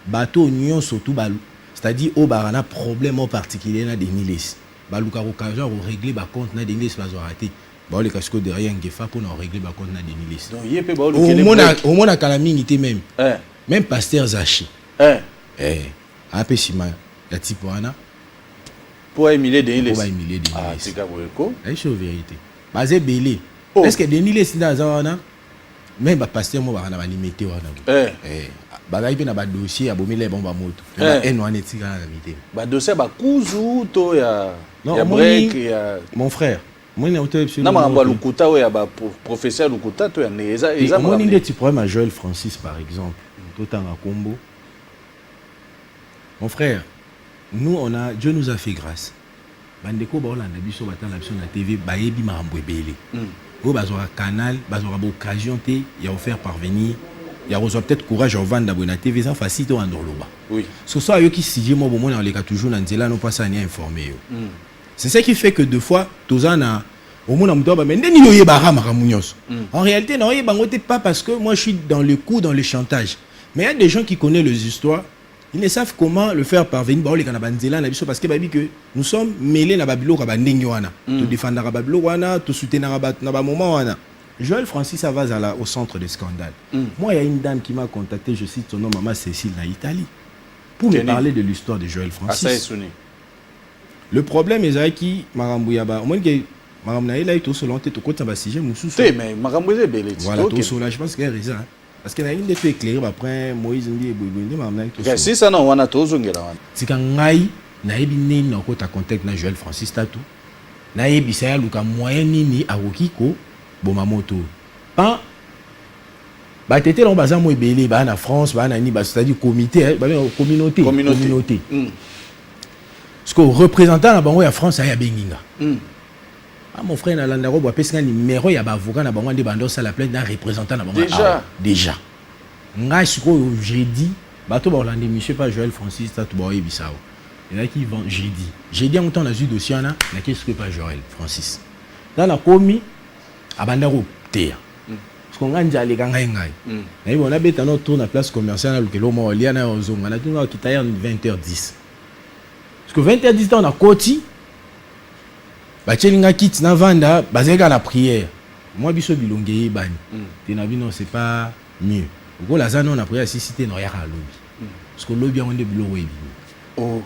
bateau union surtout c'est-à-dire au barana problème en particulier na Denis Lesa baluka occasion au régler ba compte na Denis Lesa va rater ba le casco derrière ngefa pour na régler ba compte na Denis Lesa donc il peut pas le au mona calamité même même pasteur Zachi un peu sima la type wana pour Emile Denis Lesa ah c'est ka boyeko c'est la vérité basé belé est-ce que Denis Lesa dans wana même ba pasteur mo ba na limité wana bagayi pe na ba dossier abomile bomba moto en wana etika na mité ba dossier ba kuzu to ya break ya mon frère moi na hôtel na mamba lukuta o ya ba professeur lukuta to ya neza moi ni des problèmes à Joël Francis par exemple totanga combo mon frère nous on a Dieu nous a fait grâce bandeko ba olanda biso batala biso na TV bayebi marambo ebele o bazora canal bazora occasion te ya offert parvenir il y a peut-être courage à vendre na TV ça facile en Ndoloba oui ce soit eux qui si moi bon on les cas toujours dans nzela non pas ça ni informé c'est ça qui fait que deux fois tozana au monde amtoba mais ndeni yoye barama kamunyos en réalité non yoye bangote pas parce que moi je suis dans le coup dans le chantage mais il y a des gens qui connaissent les histoires ils ne savent comment le faire parvenir ba les kana banzela na biso parce que ba bi que nous sommes mêlés na babilo ka bandenge wana to défendre ka babilo wana to soutenir ba na ba moment wana Joël Francis Avazala au centre des scandales. Moi, il y a une dame qui m'a contacté, je cite son nom, Maman Cécile, en Italie, pour me parler de l'histoire de Joël Francis. Le problème est que Marambouyaba, au moins que Marambouyaba est tout seul, tout côté de sujet, mais Marambouyaba est belle. Voilà, tout seul, je pense qu'il y a raison. Parce qu'il y a une des faits éclairés après Moïse Ndi et Boubouinde, Marambouyaba est tout seul. Si ça non, on a tout zongé là. C'est quand Ngaï, Naïbi Né, n'a pas contact avec Joël Francis Tatou. Naïbi, c'est un moyen ni à Wokiko. Bomamoto pas ba tété long bazan mo ebele ba na France ba na ni ba c'est-à-dire comité communauté parce que représentant na bango ya France ya benginga ah mon frère na landa ko ba pesa numéro ya ba avocat na bango ndi bando ça la plainte na représentant na bango déjà nga siko jeudi bato ba Hollande monsieur pas Joël Francis ta to ba ebisao et là qui vend jeudi en temps na ju dossier na qu'est-ce que pas Joël Francis dans la commis abanda ko ter parce qu'on a déjà les gars ngai et on a bêta notre tour na place commerciale na lukelo mo lia na ozonga na tunga kitaya 20h10 parce que 20h10 on a koti ba chelinga kit na vanda bazeka na prière moi biso bilongé bani te na bino c'est pas mieux ko la zano na prière si cité no ya ka lobby parce que lobby on de bilo webi oh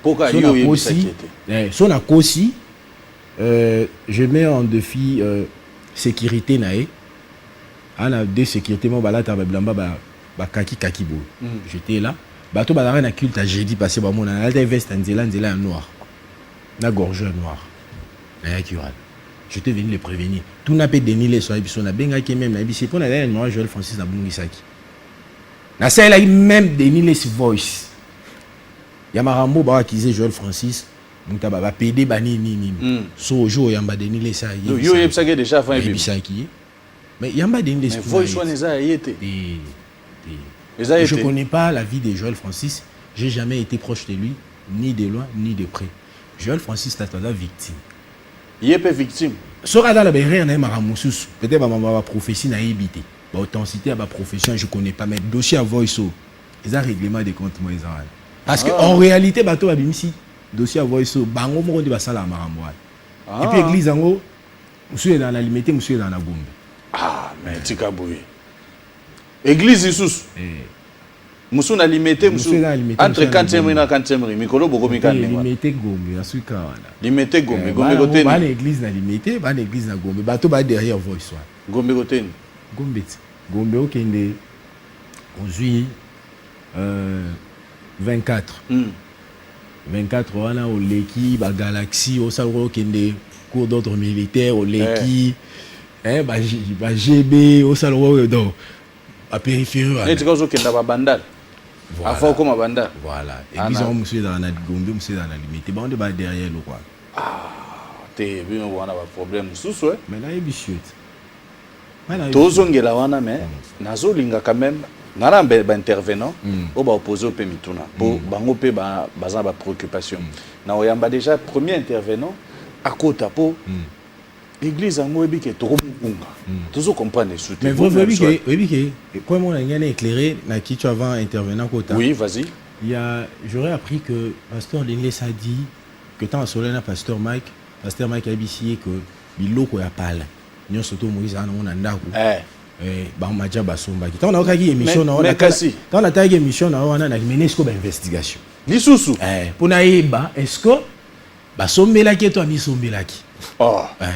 pourquoi yo yo sakete so na kosi je mets en défi sécurité nae ana de sécurité mo balata ba blamba ba kaki bo j'étais là bato ba na culte à jeudi passé ba mona na alta veste nzela noir na gorgeur noir na yakural j'étais venu les prévenir tout n'a pas Denis Lesa biso na benga ki même na biso pour na derrière moi Joël Francis na bungisaki na ça là même Denis Lesa voice ya marambo ba accuser Joël Francis donc ba PD bani ni so jour yamba Denis Lesa yo yebsaki déjà avant ebisaki mais yamba Denis Lesa voice one eza yete je connais pas la vie de Joël Francis, j'ai jamais été proche de lui ni de loin ni de près. Joël Francis est la victime. Il est pas victime. Sora dans la berre na maramousus peut-être ma prophétie na évité. Ba authenticité à ma profession je connais pas mais dossier à voice ils a règlement des comptes moi ils ont parce que en réalité bateau abimisi dossier à voice bango mo de basala marambo et puis église en haut monsieur dans la limité monsieur dans la bombe mais tikaboui église sous monsieur na limité monsieur entre 40e et 40e mikolo boko mikane limité gombe asuka wana limité gombe côté ba l'église na limité ba l'église na gombe bateau ba derrière voice gombe côté gombe okende ozui 24 wana oleki ba galaxie au salro okende cours d'ordre militaire oleki ba GB au salro donc à périphérie et tu causes okenda ba bandal afo comme bandal voilà église monsieur dans la gombe monsieur dans la limité ba on est derrière le quoi te bino wana ba problème susu mais là il bisuete tozongela wana mais nazolinga quand même ngana ba intervenant o ba opposé pe mituna po bango pe baza ba préoccupation na oyamba déjà premier intervenant à kota po l'église a moi que trop munga toujours comprendre sous mais vous voyez que quoi mon ngana éclairé na qui tu avant intervenant kota oui vas-y j'aurais appris que pasteur Lenglès a dit que tant solena pasteur Mike a bisié que biloko ya pala nyo soto Moïse ana on ndako ba maja basomba ki tant na okaki émission na ona kasi tant na tagi émission na ona na menesco ba investigation lisusu pour na yeba est-ce que basombela ki to amisombela ki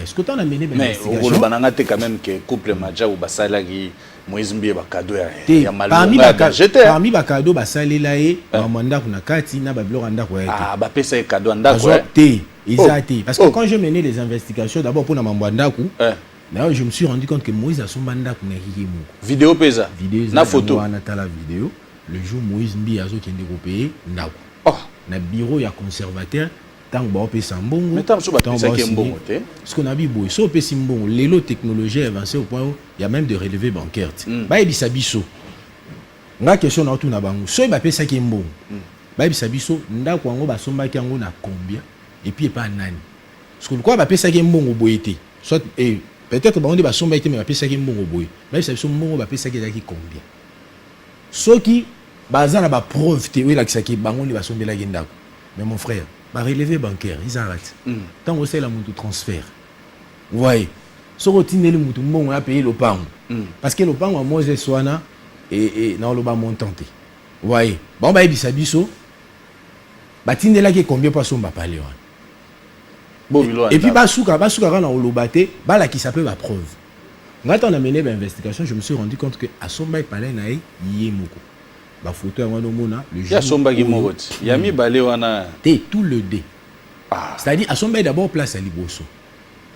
est-ce que tant na mené ba investigation mais on bananga te quand même que couple maja ou basala ki Moïse Mbie ba cadeau ya malonga parmi ba cadeau basalela e ba manda kuna kati na ba biloko ndako ya ba pesa cadeau ndako te exact parce que quand je menais les investigations d'abord pour na mambo ndako là je me suis rendu compte que Moïse a son banda kuna kiki moko vidéo pesa na photo na ta la vidéo le jour Moïse Mbie azo kende ko payer ndako na bureau ya conservateur tant ba pesa mbongo mais tant so ba pesa ki mbongo te ce qu'on a vu boy so pesa mbongo lelo technologie avancée au point où il y a même de relevés bancaires ba ebisa biso nga question na tout na bango so ba pesa ki mbongo ba ebisa biso ndako yango basomba ki yango na combien et puis pas nani parce que quoi ba pesa ki mbongo boyete soit peut-être ba on dit basomba ki mais ba pesa ki mbongo boy ba ebisa biso mbongo ba pesa ki ki combien soki baza na ba preuve te oui la ki bango ni basombela ki ndako mais mon frère ba relevé bancaire ils arrêtent tant que c'est la monte transfert vous voyez so rotindeli mutu mbongo ya payer le pango parce que le pango Moses Swana et na lo ba montanté vous voyez bon ba ebisa biso batindela ki combien pour somba parler et puis basuka na olobate bala qui s'appelle la preuve ngata on a mené l'investigation je me suis rendu compte que asomba parler na yé moko ba photo ya wana mona le jour ya somba ki mokoti ya mi balé wana té tout le dé c'est-à-dire asomba d'abord place à liboso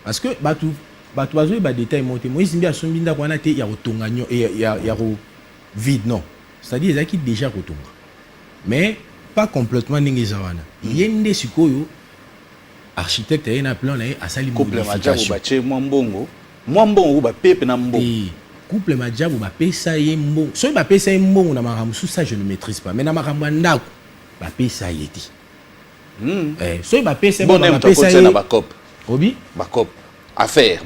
parce que batu bazo ba détail monté Moïse Mbie asombi ndako wana té ya kotonga nyo ya vide non c'est-à-dire ezaki déjà kotonga mais pas complètement ndenge zawana yende sikoyo architecte a un plan là à sali modification couple mbongo ba pepe na mbongo couple majabu ba pesa ye mbongo so ba pesa ye mbongo na makambo ça je ne maîtrise pas mais na makambo ndako ba pesa yeti so ba pesa ba pesa ye na ba cop obi ba cop affaire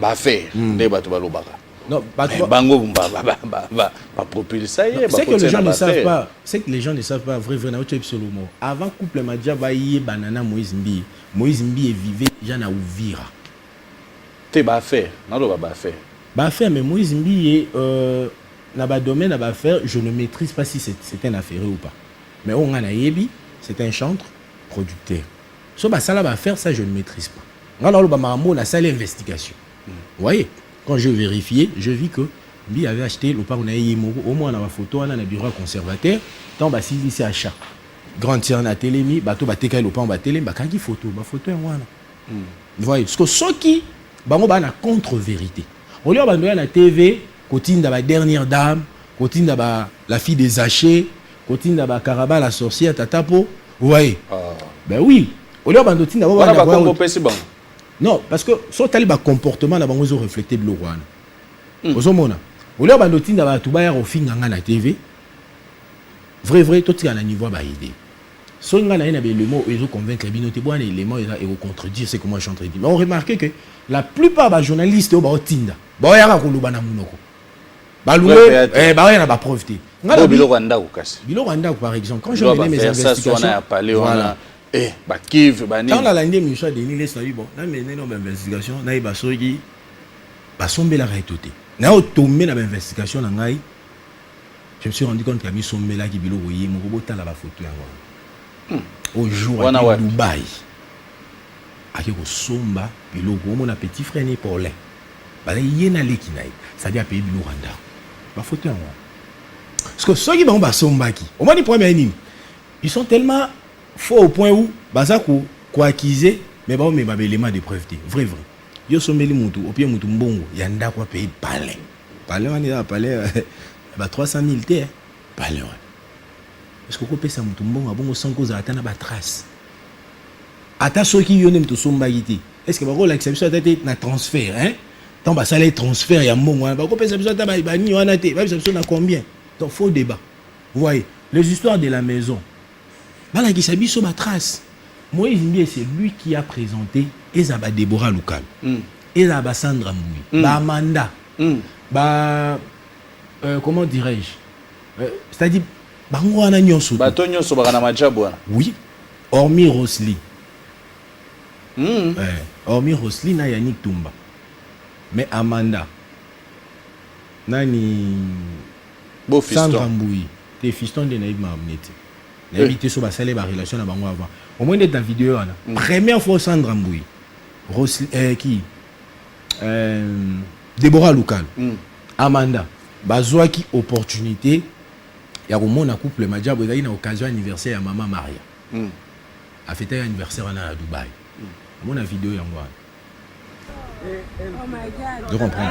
nde ba to ba lobaka non bango ba propulser ça y est c'est que les gens ne savent pas c'est que les gens ne savent pas vrai na autre absolument avant couple majabu ye banana Moïse Mbie vivait déjà na Uvira te ba faire na lo ba faire ba faire mais Moïse Mbie na ba domaine na ba faire je ne maîtrise pas si c'est un affaire ou pas mais on a yebi c'est un chantre producteur so ba sala ba faire ça je ne maîtrise pas ngana lo ba mambo na salle investigation vous voyez quand je vérifiais je vis que Mbie avait acheté le parc na yemoko au moins na ba photo na bureau conservateur tant ba sili c'est achat grande sœur na télémi bato bateka le pan ba télé ba kangi photo ba photo wana vous voyez parce que ceux qui bango ba na contre vérité on lui a bandé na TV kotinda ba dernière dame kotinda ba la fille des Zachés kotinda ba Karaba la sorcière tatapo vous voyez ben oui on lui a bandé tinda ba non parce que son taliba comportement na bango zo refléter le wana ozomona on lui a bandé tinda ba tubaya ofinga na TV vrai tout ça na niveau ba idée so nga na be le mot ils convaincre bino te bon élément et contredire c'est que moi je suis en train de dire mais on remarque que la plupart des journalistes ba otinda ba ya ka kuluba na munoko ba luwe ba ya na ba preuve te nga biloko ndako kasi biloko ndako par exemple quand je menais mes investigations voilà ba kiv ba ni quand la lande Michel Denis laisse lui bon na mené nos investigations na ba soki ba sombela ka etoté na o tomber na ba investigation na ngai je me suis rendu compte qu'il y a mis sombela ki biloko yi mo ko botala ba photo yango au jour à Dubaï aki ko somba biloko mon petit frère né Paulin bala yena leki naï c'est-à-dire pays biloko ndako ba photo yango parce que ceux qui vont ba somba ki au moins ni premier nini ils sont tellement faux au point où baza ko accuser mais ba mais ba élément de preuve vrai yo sombeli mutu au pied mutu mbongo ya ndako pays Paulin on est Paulin ba 300 000 te Paulin est-ce que vous pouvez savoir que vous avez sans cause à ba trace ata soki yo nem to somba yité est-ce que bako l'exception tête na transfert hein tant ba ça les transfert ya mbongo bako pesa biso ta ba ni wana te ba biso na combien donc faux débat vous voyez les histoires de la maison bala ki sabi so ba trace Moïse Mbie c'est lui qui a présenté Ezaba Déborah Loukal Ezaba Sandra Mboui ba Amanda ba comment dirais-je c'est-à-dire bango wana nyonso bato nyonso bakana majabu wana oui hormis Rosely hormis Rosely na Yannick Tumba mais Amanda nani beau fiston Sandra Mboui te fiston de Naïb Mahamneti Naïb te so ba salé ba relation na bango avant au moins dans la vidéo wana première fois Sandra Mboui Rosely qui Déborah Loukal Amanda bazwaki opportunité ya komona couple Majabu ezali na occasion anniversaire ya maman Maria a fêté anniversaire à Dubaï mon vidéo yango wana je comprends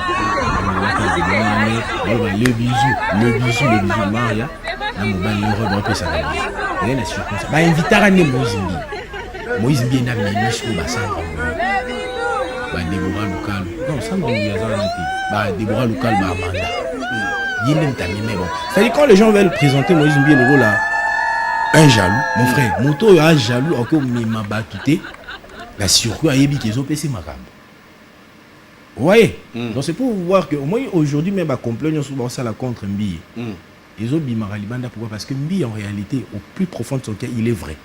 le bisou Maria na mobali heureux ba pesa na il est sur comme ça ba invitara ne Moïse Mbie na ministre ba Sandra ba Déborah Loukal non Sandra Mboui azana te ba Déborah Loukal ba Amanda mais bon c'est-à-dire quand les gens veulent présenter Moïse Mbie le là un jaloux mon frère moto a jaloux encore mima batouté la surcoût a yebi qu'ils ont payé makambo vous voyez donc c'est pour voir que au moins aujourd'hui même à complaignant souvent ça la contre Mbie ils ont bimara libanda pourquoi parce que Mbie en réalité au plus profond de son cœur il est vrai.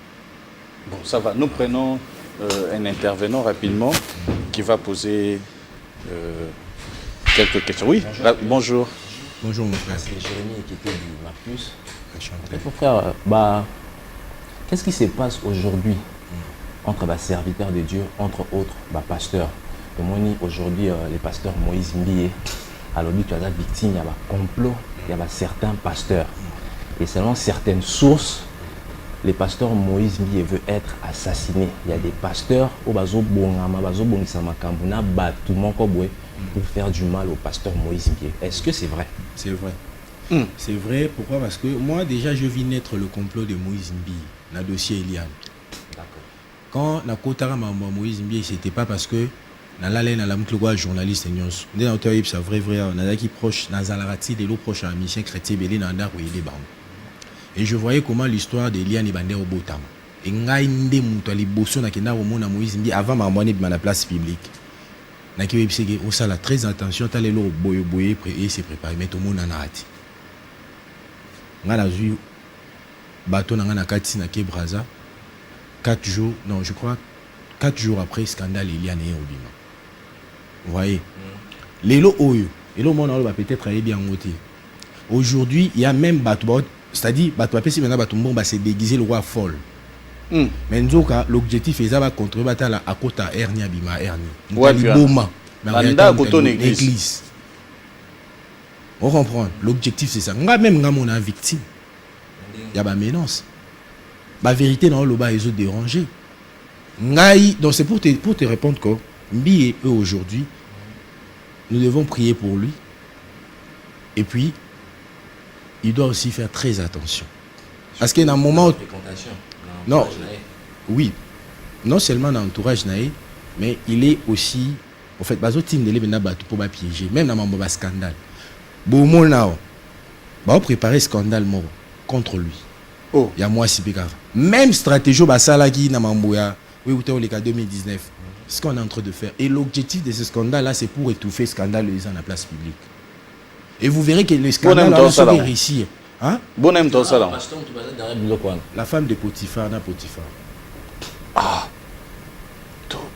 Bon ça va nous prenons un intervenant rapidement qui va poser quelques questions. Oui bonjour. Bonjour mon frère. C'est Jérémy qui était du Marcus. Mon frère, qu'est-ce qui se passe aujourd'hui entre les serviteurs de Dieu, entre autres, pasteurs? Aujourd'hui, les pasteurs Moïse Mbie, alors tu as la victime, il y a un complot, il y a certains pasteurs. Et selon certaines sources, les pasteurs Moïse Mbie veut être assassiné. Il y a des pasteurs au bazo bongama, bazo bongisama kambuna, batouman kobwe pour faire du mal au pasteur Moïse Mbie. Est-ce que c'est vrai? C'est vrai. C'est vrai, pourquoi? Parce que moi déjà je vis naître le complot de Moïse Mbie, dans le dossier Eliane. D'accord. Quand na kotara Moïse Mbie, c'était pas parce que na l'allée na l'amtloua journaliste nyons. Dès l'auteur c'est vrai na qui proche na zalarati de l'eau proche à Michel Chrétien belé na ndar ou il et je voyais comment l'histoire d'Eliane et Bandé au Botam. Et ngai nde muto liboso na kenda au mona Moïse Mbie avant ma moine de la place publique. Na ki websege on sala très attention ta lelo boyo boye et se préparer mais tout le monde en a hâte. Ngana zu bateau na kati na ke Braza 4 jours non je crois 4 jours après scandale Eliane et Obima. Vous voyez lelo oyo et le monde va peut-être aller bien ngoté. Aujourd'hui, il y a même bateau c'est-à-dire bateau papé si maintenant bateau bon c'est déguiser le roi folle. Mais nzoka l'objectif est ça contre batala à kota hernia bima hernie. Ouais, boma. Banda koton église. On comprend. L'objectif c'est ça. Nga même nga mon victime. Il y a ba menace. Ba vérité dans le bas ils ont dérangé. Ngai donc c'est pour te répondre quoi. Mbie et eux aujourd'hui nous devons prier pour lui. Et puis il doit aussi faire très attention. Parce qu'il y a un moment où... Non, oui, non seulement dans l'entourage, mais il est aussi... En fait, bazo team de l'ébena batu pour piéger, même dans un scandale. Bon, mon là, va préparer scandale mort contre lui. Oh, il y a moi si pécard. Même stratégie basala qui n'a mamboya. Oui, vous avez le cas 2019. Ce qu'on est en train de faire. Et l'objectif de ce scandale là, c'est pour étouffer le scandale dans la place publique. Et vous verrez que le scandale là va réussir. Hein? Bon aime ton salon. La femme de Potiphar, na Potiphar. Ah.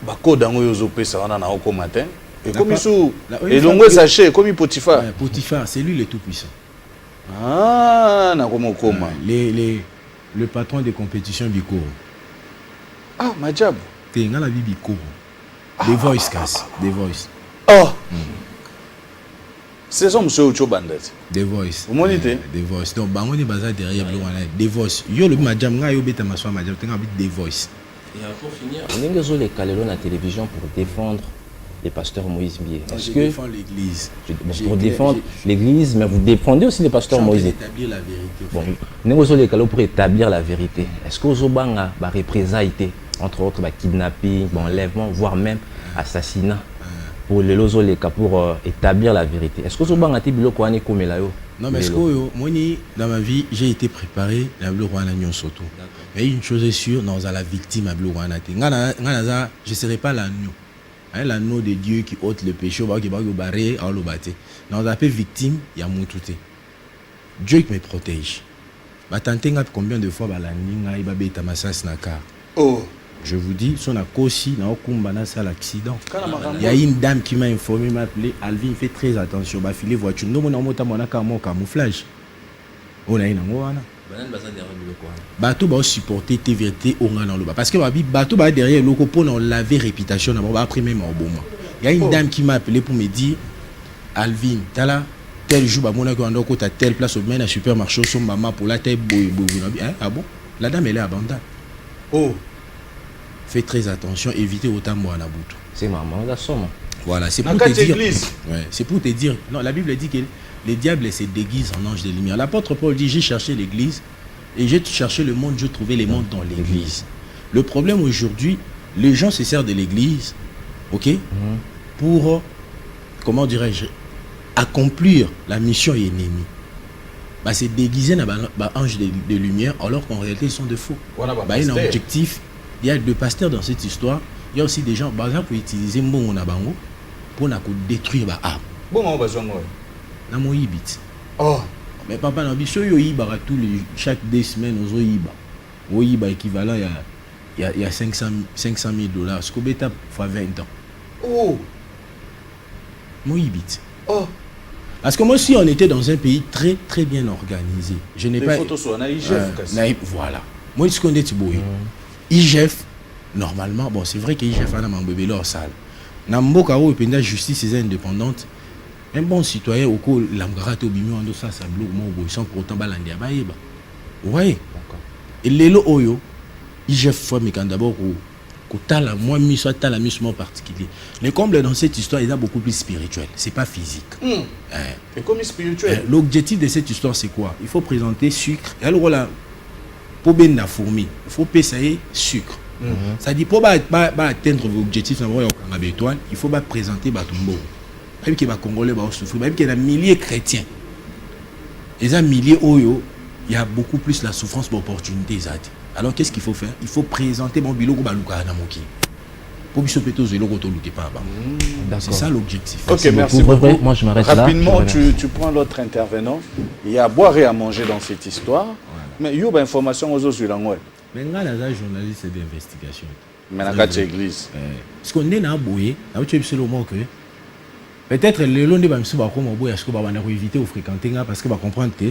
Bako dango yozo pesa wana na oko matin. Et comme isso et longo sachet comme Potiphar. Potiphar, c'est lui le tout puissant. Ah, na komo koma. Le patron de compétition Biko. Ah, Majabu. T'es dans la vie Biko. The Voice casse, The Voice. Oh. C'est ça, monsieur Ocho Bandet. The Voice. Vous monitez The Voice. Donc, bango ni bazar derrière le wana. The Voice. Yo le madame nga yo beta maswa madame tenga bit The Voice. Et pour finir, on est sur les calés à la télévision pour défendre les pasteurs Moïse Mbie. Est-ce que défends l'église. Pour défendre l'église, mais vous défendez aussi les pasteurs Moïse. Pour établir la vérité. Bon, on est sur les calés pour établir la vérité. Est-ce que vous avez représailles? entre autres kidnapping, enlèvement, voire même assassinat. Pour les lozoleka, pour établir la vérité. Est-ce que vous avez dit comme là? Non, mais moi, dans ma vie, j'ai été préparé à Blou-Rwanda surtout. Mais une chose est sûre, non, la victime à Blou-Rwanda. Je ne serai pas l'agneau. L'agneau de Dieu qui ôte le péché, qui va le barrer, à le battre. Non, on appelle victime, il y a mon tout. Dieu qui me protège. Combien de fois il va bêta ma sas naka. Oh. Je vous dis, son akosi na okumbana ça l'accident. Il y a une dame qui m'a informé, m'a appelé, Alvin, fait très attention, ba filer voiture. Nous mon mota mon camouflage. On a une ngwana. Bateau va supporter TVT au ngana loba parce que bateau va derrière le pour on laver réputation d'abord après même au bon. Il y a une dame qui m'a appelé pour me dire Alvin, tala tel jour ba mon a qu'on à telle place au même à supermarché son maman pour la tête boy. Ah bon? La dame elle est abandonnée. Oh. Faites très attention, évitez autant moi à Nabuto. C'est maman, la somme. Voilà, c'est pour te dire. Ouais, c'est pour te dire. Non, la Bible dit que les diables se déguisent en anges de lumière. L'apôtre Paul dit j'ai cherché l'église et j'ai cherché le monde, je trouvais les mondes dans l'église. Le problème aujourd'hui, les gens se servent de l'église, ok, pour, comment dirais-je, accomplir la mission ennemie. Bah, c'est déguisé dans anges de lumière alors qu'en réalité ils sont de faux. Voilà, bah, il y a un objectif. Il y a deux pasteurs dans cette histoire. Il y a aussi des gens, par exemple, pour utiliser mon nabango pour détruire ma âme. Bon, on va jouer. Dans mon ibit. Oh. Mais papa, n'a pas tous les chaque 2 semaines, on iba. On iba équivalent il y a 500 000 $. Ce qu'on bêta fois 20 ans. Oh. Mon ibit. Oh. Parce que moi, si on était dans un pays très très bien organisé, je n'ai pas. Les photos sont voilà. Moi, ce qu'on est beau. IGF, normalement, bon, c'est vrai que IGF a un bébé là, salle. Namboka ou la justice est indépendante. Un bon citoyen au cours de l'amgrate au bimio, ça, ça bloque mon beau, sans pour autant balancer à Baïba. Oui. Et les lots oyo, IGF fois, mais quand d'abord, moi, soit t'as la mission particulier. Le comble dans cette histoire, il est beaucoup plus spirituel. C'est pas physique. Et comme spirituel. L'objectif de cette histoire, c'est quoi? Il faut présenter sucre. Et alors là, pour bien la fourmi, il faut payer sucre. Ça dit pour atteindre vos objectifs, il faut présenter Batumbo. Même que les Congolais vont souffrir, même qu'il y a des milliers de chrétiens. Et les milliers oyo, il y a beaucoup plus la souffrance d'opportunités. Alors qu'est-ce qu'il faut faire? Il faut présenter mon biloko baluka na moki. Pour que c'est ça l'objectif. Ok, merci beaucoup. Moi, je m'arrête là. Rapidement, tu prends l'autre intervenant. Il y a à boire et à manger dans cette histoire. Mais il y a une information aux autres sur la moelle. Mais il y a des journalistes d'investigation. Mais il y a des églises. Parce qu'on est dans boué, peut-être le long de la mission, on va éviter de fréquenter parce que va comprendre que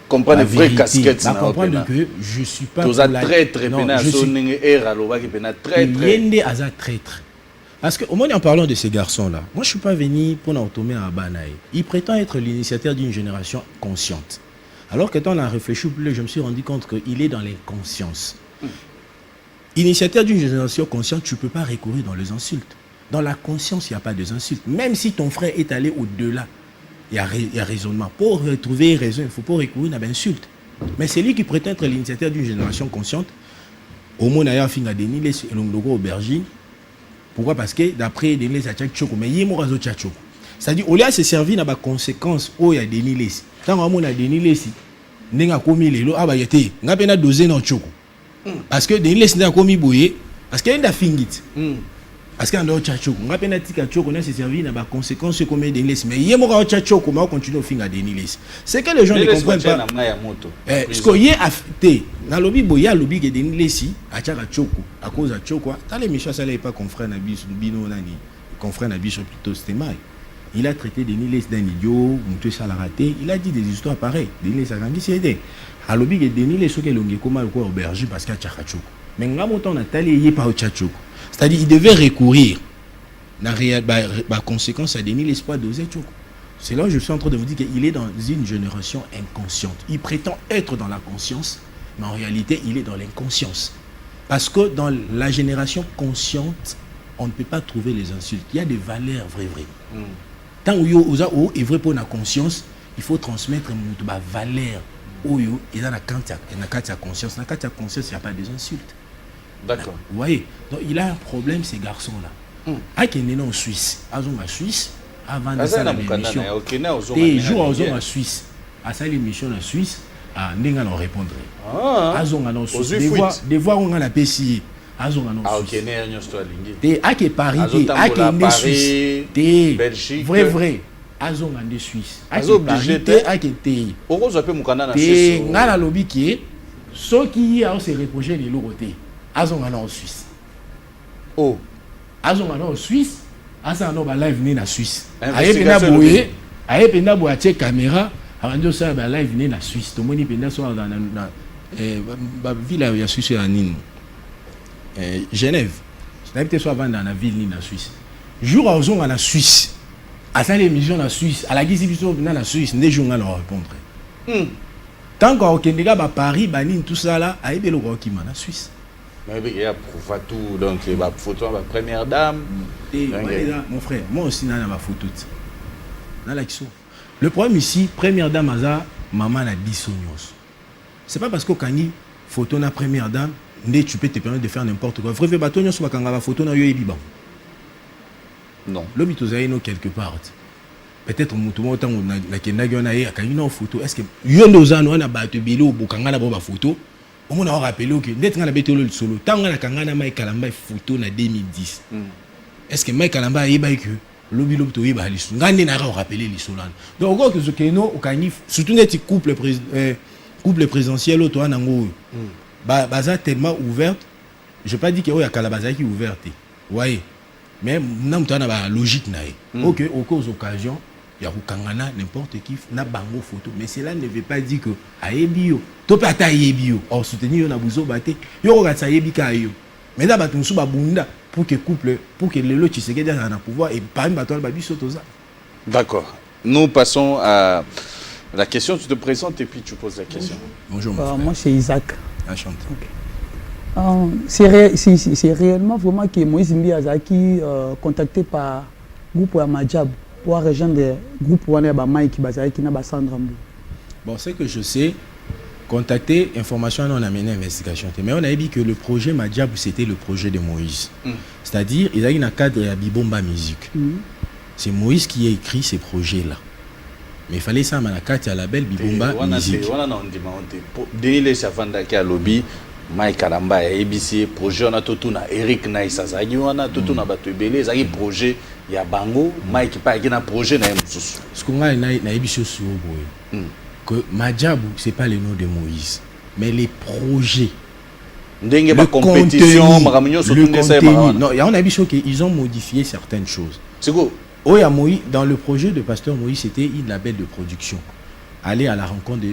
comprendre les vraies casquettes. Va comprendre que je ne suis pas traître. Traître. Parce qu'au moins en parlant de ces garçons-là, moi je ne suis pas venu pour n'automer à Banaï. Il prétend être l'initiateur d'une génération consciente. Alors que quand on a réfléchi plus, je me suis rendu compte qu'il est dans l'inconscience. Initiateur d'une génération consciente, tu ne peux pas recourir dans les insultes. Dans la conscience, il n'y a pas des insultes. Même si ton frère est allé au-delà, il y a raisonnement. Pour retrouver raison, il ne faut pas recourir à l'insulte. Mais c'est lui qui prétend être l'initiateur d'une génération consciente. Au moins, il y a un Denis, et l'ongogo aubergine. Pourquoi? Parce que d'après Denis, il y a Tchako, mais il y a un Tchako. C'est-à-dire, au lieu de se servir dans la conséquence, il y a Denis Lessi. Quand on a Denis Lessi, il y a un dosé dans Tchoko. Parce que Denis Lessi a commis bouillé, parce qu'il y a un fingit. Parce qu'il y a un Tchako. On a un Tchako, on a se servir dans la conséquence comme Denis Lessi. Mais il y a un Tchako, comment on continue à finir Denis Lessi. C'est que les gens ne comprennent pas. Ce qu'il y a affecté, dans le lobby, il y a le lobby de Denis Lessi, à Tchako, à cause de Tchoko. Dans les méchants, ça n'est pas confrère Nabiso, Bino Nani, confrère Nabiso plutôt, c'était mal. Il a traité Denis Lessi d'un idiot, ça l'a raté. Il a dit des histoires pareilles. Denis Lessi a grandi, c'est aidé. À l'objet de Denis Lessi, il a comment le quoi aubergine parce qu'il y a Tchako. Mais il on a talé par Tchako. C'est-à-dire qu'il devait recourir. La conséquence à Denis Lessi pas doser Tchako. C'est là où je suis en train de vous dire qu'il est dans une génération inconsciente. Il prétend être dans la conscience, mais en réalité, il est dans l'inconscience. Parce que dans la génération consciente, on ne peut pas trouver les insultes. Il y a des valeurs vraies. Tant où il est vrai pour la conscience, il faut transmettre une valeur. Il y a la conscience. Dans la conscience, il n'y a pas des insultes. D'accord. Vous voyez, donc il a un problème, ces garçons-là. Ah, qui est né en Suisse, à Suisse, avant de ça, l'émission. Des jours en Suisse, à ça, l'émission en Suisse, à Nenga en répondre. À en Suisse, des fois, on a la PCI. À ok, Suisse. À qui est Paris, à qui est né Suisse. Belgique. Vrai. À zone en Suisse. À qui est Paris, à qui est Pays. Et on a la lobby qui est, ceux qui ont se reproché les logotés. À zone en Suisse. Oh. À zone en Suisse. À ça, on va live venir en Suisse. Aye penda boye check caméra. Avant de ça, va live venir en Suisse. Tout le monde penda soit dans la ville où il y a Suisse à Nîmes. Genève. Je n'ai peut-être soit dans la ville ni en Suisse. Jour à zone en Suisse. À ça l'émission en Suisse. À la guise venir en Suisse. Des jours on va répondre. Tant qu'au Kenya, Paris, Banin, tout ça là, aye belo qui m'a en Suisse. Mais il y a tout, donc il y a photo de la première dame. Mon frère, moi aussi, je n'ai pas photo. Le problème ici, première dame, maman a 10 sonios. Ce n'est pas parce que quand il photo de la première dame, tu peux te permettre de faire n'importe quoi. Frère, tu peux faire une photo de la non. L'homme est quelque part. Peut-être que autant une photo. Est-ce que il y a des gens qui ont battu Bilo pour qu'on ait une photo? On a rappelé que dès qu'on a été le solo, tant qu'on a kangana Mike Kalamba photo en 2010. Est-ce que Mike Kalamba est que le bilo to yeba lisu? Ngande na rappelé les solan. Donc encore que ce que nous au canif, surtout les couple présidentiel auto nango. Baza tellement ouverte. Je pas dit que y a Kalabaza qui ouverte. Voyez. Mais nous avons la logique nae. OK, aux occasions il y a kangana n'importe qui na bango photo, mais cela ne veut pas dire que aebio to pata aebio or soutenir na buzo baté yo regarde ça yebi ka yo mais da batu su babunda pour que couple pour que le lot Tshisekedi a pouvoir et parmi bato ba biso toza. D'accord. Nous passons à la question, tu te présentes et puis tu poses la question. Bonjour. Moi c'est Isaac. Enchanté. C'est réellement vraiment que Moïse Mbi Azaki contacté par groupe Amajab pour rejoindre le groupe Mike Bazaki na Sandra Mbou. Bon, c'est que je sais, contacter, information, on a mené investigation. Mais on a dit que le projet Majab, c'était le projet de Moïse. C'est-à-dire, il y a un cadre à Bibomba Musique. C'est Moïse qui a écrit ces projets-là. Mais il fallait ça à la carte à la belle Bibomba Musique. Dès les savants qui a lobby, Mike Kalamba ABC projet on a tout na Eric Naisazagi on a tout na bato belé zaki projet ya bango Mike pa qui na projet na mususu. Ce qu'on a na ABC sur boy. Que Majabu c'est pas le nom de Moïse mais les projets. Ndenge ba compétition maraminyo surtout ndesa marawana. Non, il y a un ABC qu'ils ont modifié certaines choses. C'est quoi? Oya Moïse dans le projet de pasteur Moïse c'était une label de production. Aller à la rencontre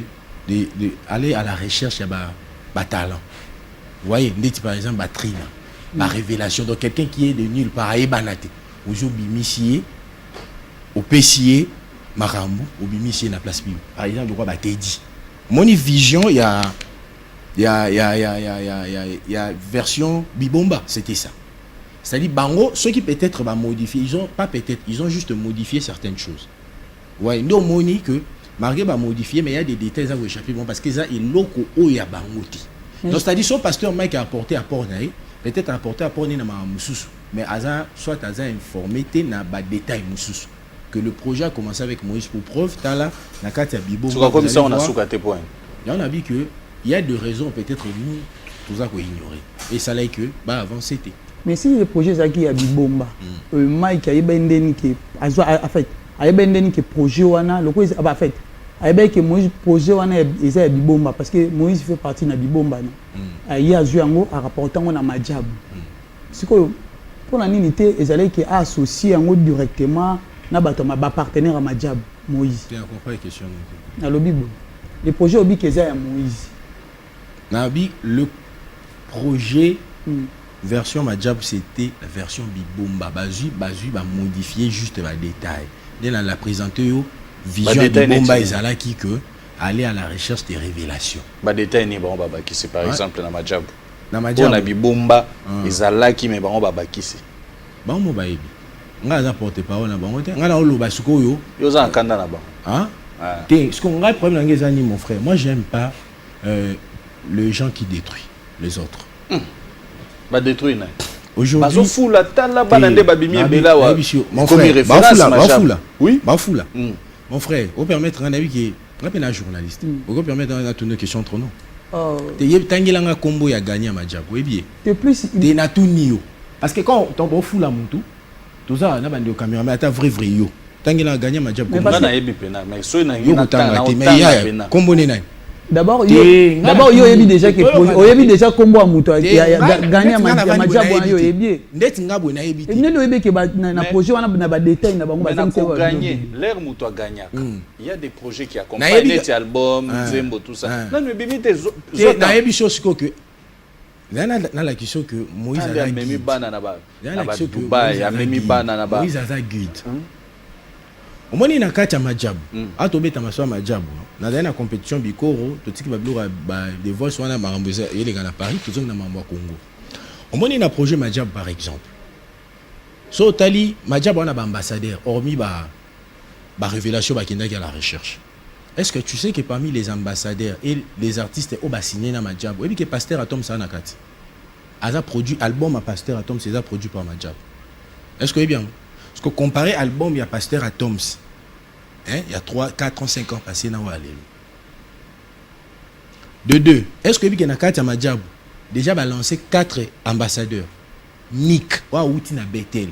aller à la recherche ya talent. Vous voyez, par exemple, Batrina, la révélation. Donc, quelqu'un qui est de nulle part, Ebanate, au Bimissier, au Pessier, Marambo, au Bimissier, la place Bio. Par exemple, le roi Batedi. Mon vision, il y a version Bibomba, c'était ça. C'est-à-dire, Bango, ceux qui peut-être vont modifier, ils ont juste modifié certaines choses. Vous voyez, nous, on dit que, malgré va modifier, mais il y a des détails à vous échapper, parce que ça, il y a loko o ya Bangoti. Donc, c'est-à-dire, son pasteur Mike a apporté apport, peut-être apporté apport na Moussous, mais soit informé na ba détail Moussous. Que le projet a commencé avec Moïse pour preuve, Tala, na Katia Bibo. Comme ça, on a soukaté point. Et on a vu qu'il y a des raisons, peut-être nous, tout ça qu'on ignorait. Et ça l'a que, bah, avant c'était. Mais si le projet Zaki a Bibomba, Mike a eu qui en fait, a eu qui projet wana, le projet en fait. Avec Moïse projet wana eza Bibomba parce que Moïse fait partie na Bibomba na. Il y a Zuango à rapporter on a Majab. C'est que pour la nité ezalé qui associé en directement na bato ma partenaire à Majab Moïse. Tu as compris la question. Na le Bible. Le projet obi que ça Moïse. Na bi le projet version Majab c'était la version Bibomba Bazu va modifier juste les détails. Dès la présenter yo vision de Bomba Ezalaki que aller à la recherche des révélations. Ba détail ni ba qui c'est par exemple na Majab. Na Majab na Bibomba Ezalaki mais ba qui c'est. Ba mo ba yebi. Nga za porte parole na bango te. Nga na oloba suko yo. Yo za nkanda na ba. Hein? Ce qu'on a problème dans les années mon frère. Moi j'aime pas les gens qui détruisent les autres. Ba détruire na. Aujourd'hui, bazofula tala banande babimi bela wa. Mon Comme frère, référence Bafoula. Oui. Bafoula. Mon frère, au permettre un avis qui est un journaliste. Au permettre un tourner question entre nous. Tu tangilanga combo ya gagné à Madjab. Oui bien. Tu plus Tu n'as tout nio. Parce que quand tu Bafoula montou, tout ça na bande caméra mais ta vrai yo. Tangilanga gagné à Madjab. Mais na yebi pena mais so na yo tanga mais ya combo ne na. D'abord, yo yebi déjà que yebi déjà combo amuto gagner Madjab yo yebi. Ndeti ngabo na yebi. Et nelo yebi que na projet wana na ba détail na bango ba gagner. L'air muto a gagné. Il y a des projets qui accompagnent cet album, Zembo tout ça. Non mais bimi tes na yebi chose que na la question que Moïse a même bana na ba. Na ba Dubaï, a même bana na ba. Moïse a guide. Omoni na kati ya Madjab atobeta maswa Madjab na dana compétition bikoro totiki babloka ba des voices wana maramboza yelega na Paris tozonga na mambo ya Congo. Omoni na projet Madjab par exemple. So tali Madjab wana ba ambassadeur hormis ba révélation ba kindaki à la recherche. Est-ce que tu sais que parmi les ambassadeurs et les artistes au ba signé na Madjab, oui que Pasteur Atom ça na kati. Aza produit album à Pasteur Atom c'est ça produit par Madjab. Est-ce que bien? Parce que comparer album, il y a Pasteur Atoms. Hein? Il y a 3, 4 ans, 5 ans passés dans Walelu. De deux, est-ce que vous avez 4 Madjab déjà lancé 4 ambassadeurs? Nick, Outi na Bethel.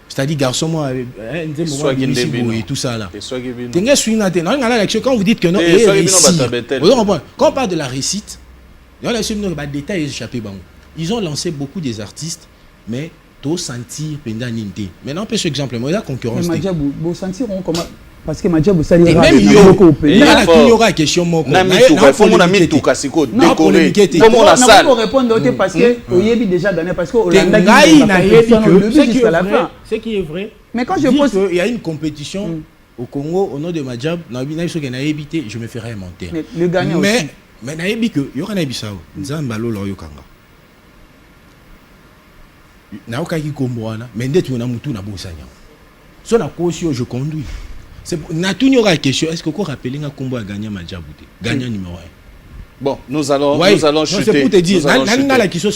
C'est-à-dire, garçon, moi, et tout ça là. Quand vous dites que non, quand on parle de la récite, il y a des détails échappés. Ils ont lancé beaucoup des artistes, mais to sentir pendant ninte. Maintenant, peu exemple, moi la concurrence. Mais Madjab, vous sentir comment parce que Madjab ça les même il y aura question moko. Faut mon ami tout kasiko décorer. Faut mon la salle. Pour répondre parce que Oyebi déjà gagné parce que Olanda ce qui est vrai. Mais quand je pose il y a une compétition au Congo au nom de Madjab, na bina so na évité, je me ferai mentir. Le gagnant aussi. Mais na yebi que yora na bisao. Nzamba lo lo yokanga. Naokaki komboana mais ndeti na mutu na bosanya so na kosi je conduis c'est na tout aura question est-ce que vous rappelez nga kombo a gagné Madjab gagnant numéro 1 bon nous allons chuter c'est pour te dire la question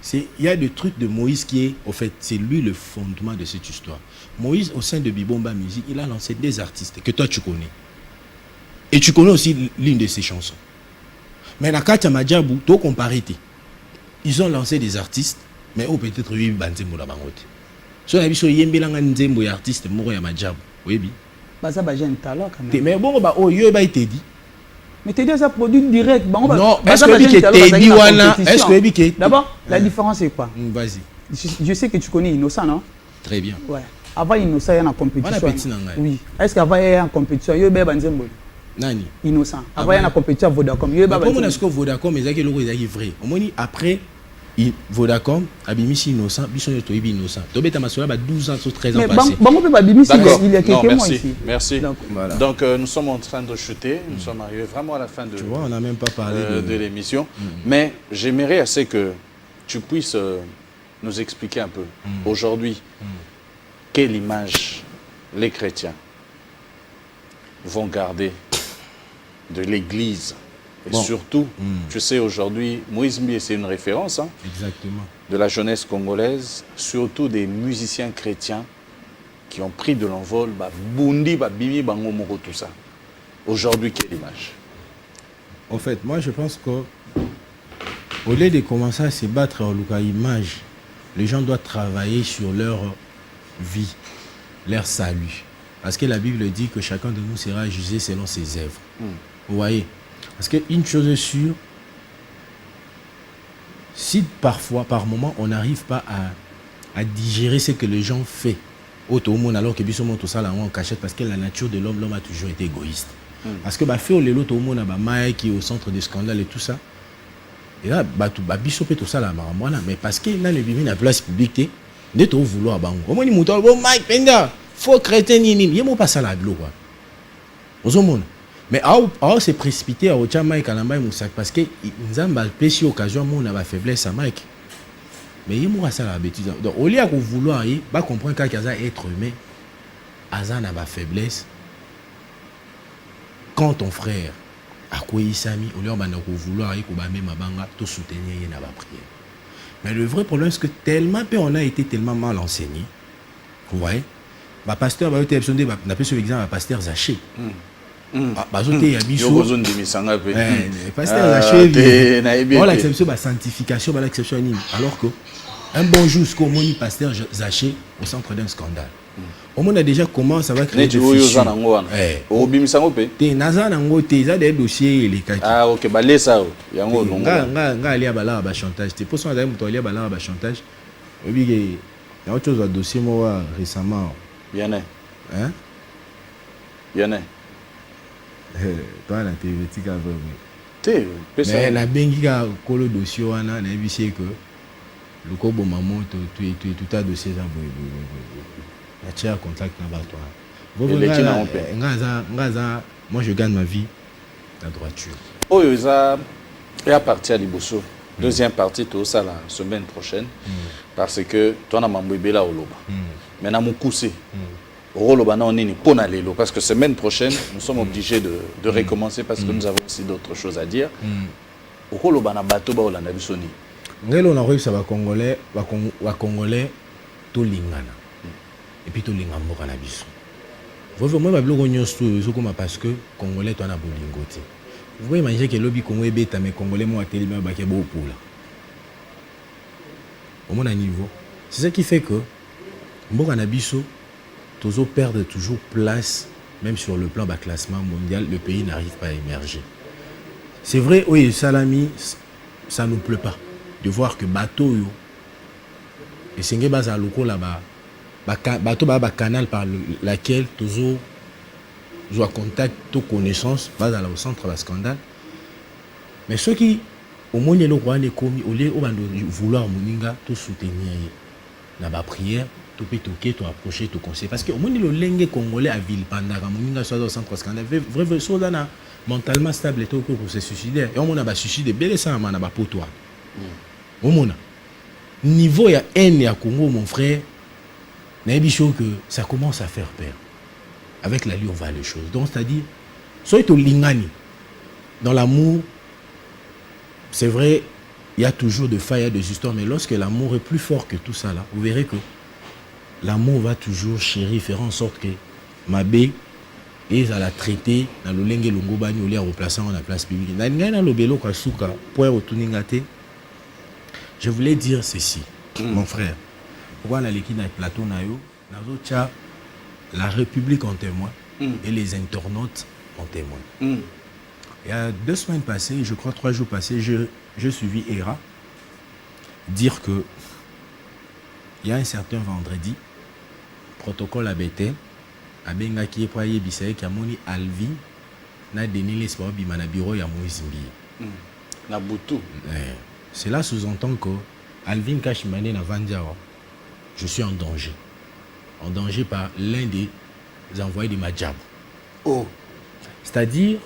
c'est il y a des trucs de Moïse qui est au fait c'est lui le fondement de cette histoire. Moïse au sein de Bibomba Musique il a lancé des artistes que toi tu connais et tu connais aussi l'une de ses chansons mais na kati Madjab to comparer ils ont lancé des artistes mais peut-être oui banzembo la bangote so na biso yembelanga nzembo ya artiste moko ya Madjab webi ça ba jeune talent quand même mais bon ba yo ba été dit mais t'es déjà produit direct non est-ce que Teddy wana est-ce que Teddy d'abord la différence c'est quoi vas-y je sais que tu connais Innocent non très bien ouais avant Innocent il y a en compétition oui est-ce qu'avant il y a en compétition yo be banzembo nani Innocent avant il y a en compétition Vodacom yo be banzembo comment est-ce que Vodacom ezaki loko ezaki vrai omoni après Vodacom abimisi Innocent biso to ibi Innocent to beta masola ba 12 ans 13 ans passés il y a quelques mois ici merci donc nous sommes en train de chuter nous sommes arrivés vraiment à la fin de tu vois on n'a même pas parlé de l'émission mais j'aimerais assez que tu puisses nous expliquer un peu aujourd'hui quelle image les chrétiens vont garder de l'église. Et surtout, tu sais, aujourd'hui, Moïse Mbie, c'est une référence exactement. De la jeunesse congolaise, surtout des musiciens chrétiens qui ont pris de l'envol, Bundi, Bimi, Bangomoro, tout ça. Aujourd'hui, quelle image? En fait, moi, je pense qu'au lieu de commencer à se battre en l'image, les gens doivent travailler sur leur vie, leur salut. Parce que la Bible dit que chacun de nous sera jugé selon ses œuvres. Vous voyez? Parce qu'une chose est sûre, si parfois, par moment, on n'arrive pas à digérer ce que les gens font, alors que tout ça en cachette, parce que la nature de l'homme a toujours été égoïste. Parce que fait l'autre qui est au centre des scandales et tout ça, et là, tout ça là, mais parce que là, le la place publique, il faut vouloir au moins il faut chrétien, il ne faut pas ça la gloire. Mais alors c'est précipité à Ochamaï Kalamba Moussak parce que nous avons péché occasion où on a la faiblesse à Mike. Mais il m'a ça la bêtise. Donc au lieu de vouloir, il va comprendre qu'il y a être humain, Azan a la faiblesse. Quand ton frère akoyisami au lieu banda ko vouloir ko ba même banga to soutenir yena ba prière. Mais le vrai problème c'est que tellement peu on a été tellement mal enseigné. Vous voyez? Ba pasteur ba yote episode ba na peso exemple pasteur Zaché. Bazote ya biso. Yo zone de misanga pe. Pasteur Zaché. On l'acception ba sanctification ba l'acception ni alors que un bon jour ce qu'on moni pasteur Zaché au centre d'un scandale. Au monde a déjà commencé à créer des fichiers. Au bimisango pe. Te nazana ngo te za des dossiers les kaki. Ah OK, ba lesa o. Yango longo. Nga ali bala ba chantage. Te pour ça d'ailleurs muto ali bala ba chantage. Obi ke y a autre chose à dossier moi récemment. Bien hein? Bien toi la théorétique avant. Te pesa. Mais la bengi ka kolo dossier wana na bisie que le kobo maman tout a dossier za boy. La tiers contact na bato. Moi je gagne ma vie la droiture. Oyo za et à partir de Liboso. Deuxième partie tout ça la semaine prochaine parce que toi na mambwebela oloba. Mais na mukuse. Oloba na onini pona lelo parce que semaine prochaine nous sommes obligés de recommencer parce que nous avons aussi d'autres choses à dire. Oloba na bato ba olanda bisoni. Ngelo na réussi ba congolais to lingana. Et puis tout l'ingambo na biso. Vous voyez moi ba nyonso comme parce que congolais toi na bolingoti. Vous voyez imaginer que lobby Congo beta mais congolais moi tellement ba ke bo poula. Au mon niveau, c'est ça qui fait que mboka na biso tozo perdre toujours place même sur le plan bas classement mondial, le pays n'arrive pas à émerger. C'est vrai oui Salami ça nous plaît pas de voir que bateau yo et senge baza loko là-bas bateau ba canal par laquelle toujours joue contact to connaissance base au centre de scandale mais ceux qui au moins le roi ne commis au lieu de vouloir moninga to soutenir na ba prière to pétoquer to approcher to conseiller parce que au moins le lenge congolais à ville pandara moninga soit au centre de scandale vrai soit là mentalement stable to pour se suicider et on a ba suicide belé ça na ba potoa au moins niveau ya haine ya Congo mon frère. Que ça commence à faire peur. Avec la vie, on va les choses. Donc, c'est-à-dire, soit au lingani, dans l'amour, c'est vrai, il y a toujours des failles, des histoires, mais lorsque l'amour est plus fort que tout ça, là, vous verrez que l'amour va toujours chérir, faire en sorte que ma bé, et ça la traiter dans le lengue longo bani ou les replaçant dans la place publique. Je voulais dire ceci, mon frère. Pourquoi on a l'équipe dans le plateau la République en témoin et les internautes en témoin. Il y a 2 semaines passées, je crois 3 jours passés, je suivis ERA dire que il y a un certain vendredi, protocole à Bethel, à Benga qui est pour y bisaï qui a moni Alvi n'a donné l'espoir bimana bureau ya Moïse Mbi. Na Boutou. Cela sous-entend que Alvin Kashimane na Vandiawa. Je suis en danger par l'un des envoyés de Madjab. Oh. C'est-à-dire,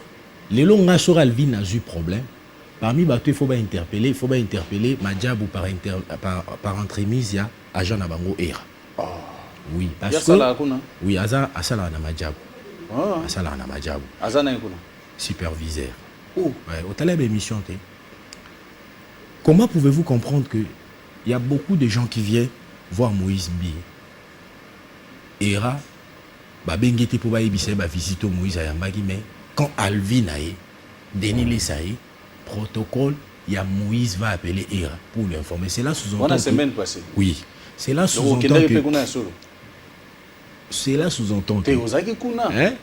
les longs sur Alvin a eu problème. Parmi les il faut interpeller Madjab ou par entremise, il y a agent Nabango Era. Oh. Oui, parce que oui, Asala na Madjab. Asala na Madjab. Azana kuna. Superviseur. Oh. Ouais, au talab émission. Comment pouvez-vous comprendre que il y a beaucoup de gens qui viennent voir Moïse Mbi. Era, Babengete pour visiter Moïse Ayambagi, mais quand Alvin aïe, Denis Lessaï, protocole, il y a Moïse va appeler Era pour l'informer. C'est là sous-entend. On a semaine passée. Oui. C'est là sous-entend que. C'est là sous-entend que. Hein?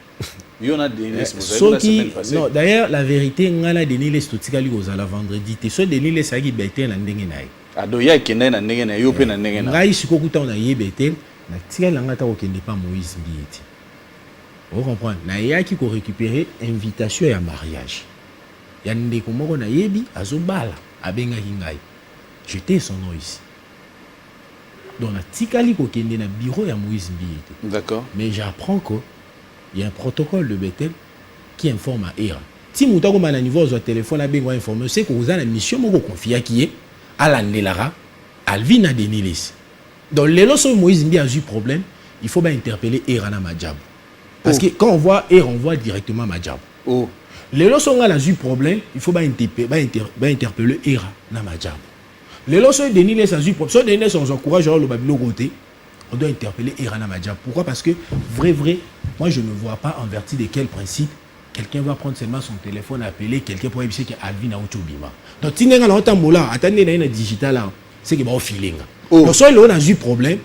Non, d'ailleurs, la vérité, on a Denis Lestotikali aux la vendredi. Tu sais, Denis Lessaï, Bethel, and Dengenai. Adoya kene na ndenge na yo pe na ndenge na ngai sikokuta on a yebete na tika langa ta okende pa Moïse Mbieti. Vous comprenez na yaki ko récupérer invitation ya mariage ya ndeko moko na yebi azobala abenga ngai. J'étais son nom ici. Donc na tika li ko kende na bureau ya Moïse Mbieti. D'accord. Mais j'apprends que il y a un protocole de Bethel qui informe à Era. Si moutako mana niveau zo téléphone abenga informer c'est que vous avez une mission moko confia qui est Alan Nelara, Alvin a Denilis. Dans les lorsque Moïse Mbi a eu problème, il faut bien interpeller Erana Madjab. Parce que quand on voit on voit directement Madjab. Oh. Les lorsqu'on a un problème, il faut interpeller Era na Madjabou. Les lorsqu'on Denis les problème, si Denis sans encourage le babilo côté, on doit interpeller Era na Madjabou. Pourquoi? Parce que vrai, moi je ne vois pas en vertu de quel principe quelqu'un va prendre seulement son téléphone, appeler quelqu'un pour dire que Alvin a Bima. Donc si on a un temps attendez dans digital c'est que bon feeling. Donc si on a un problème,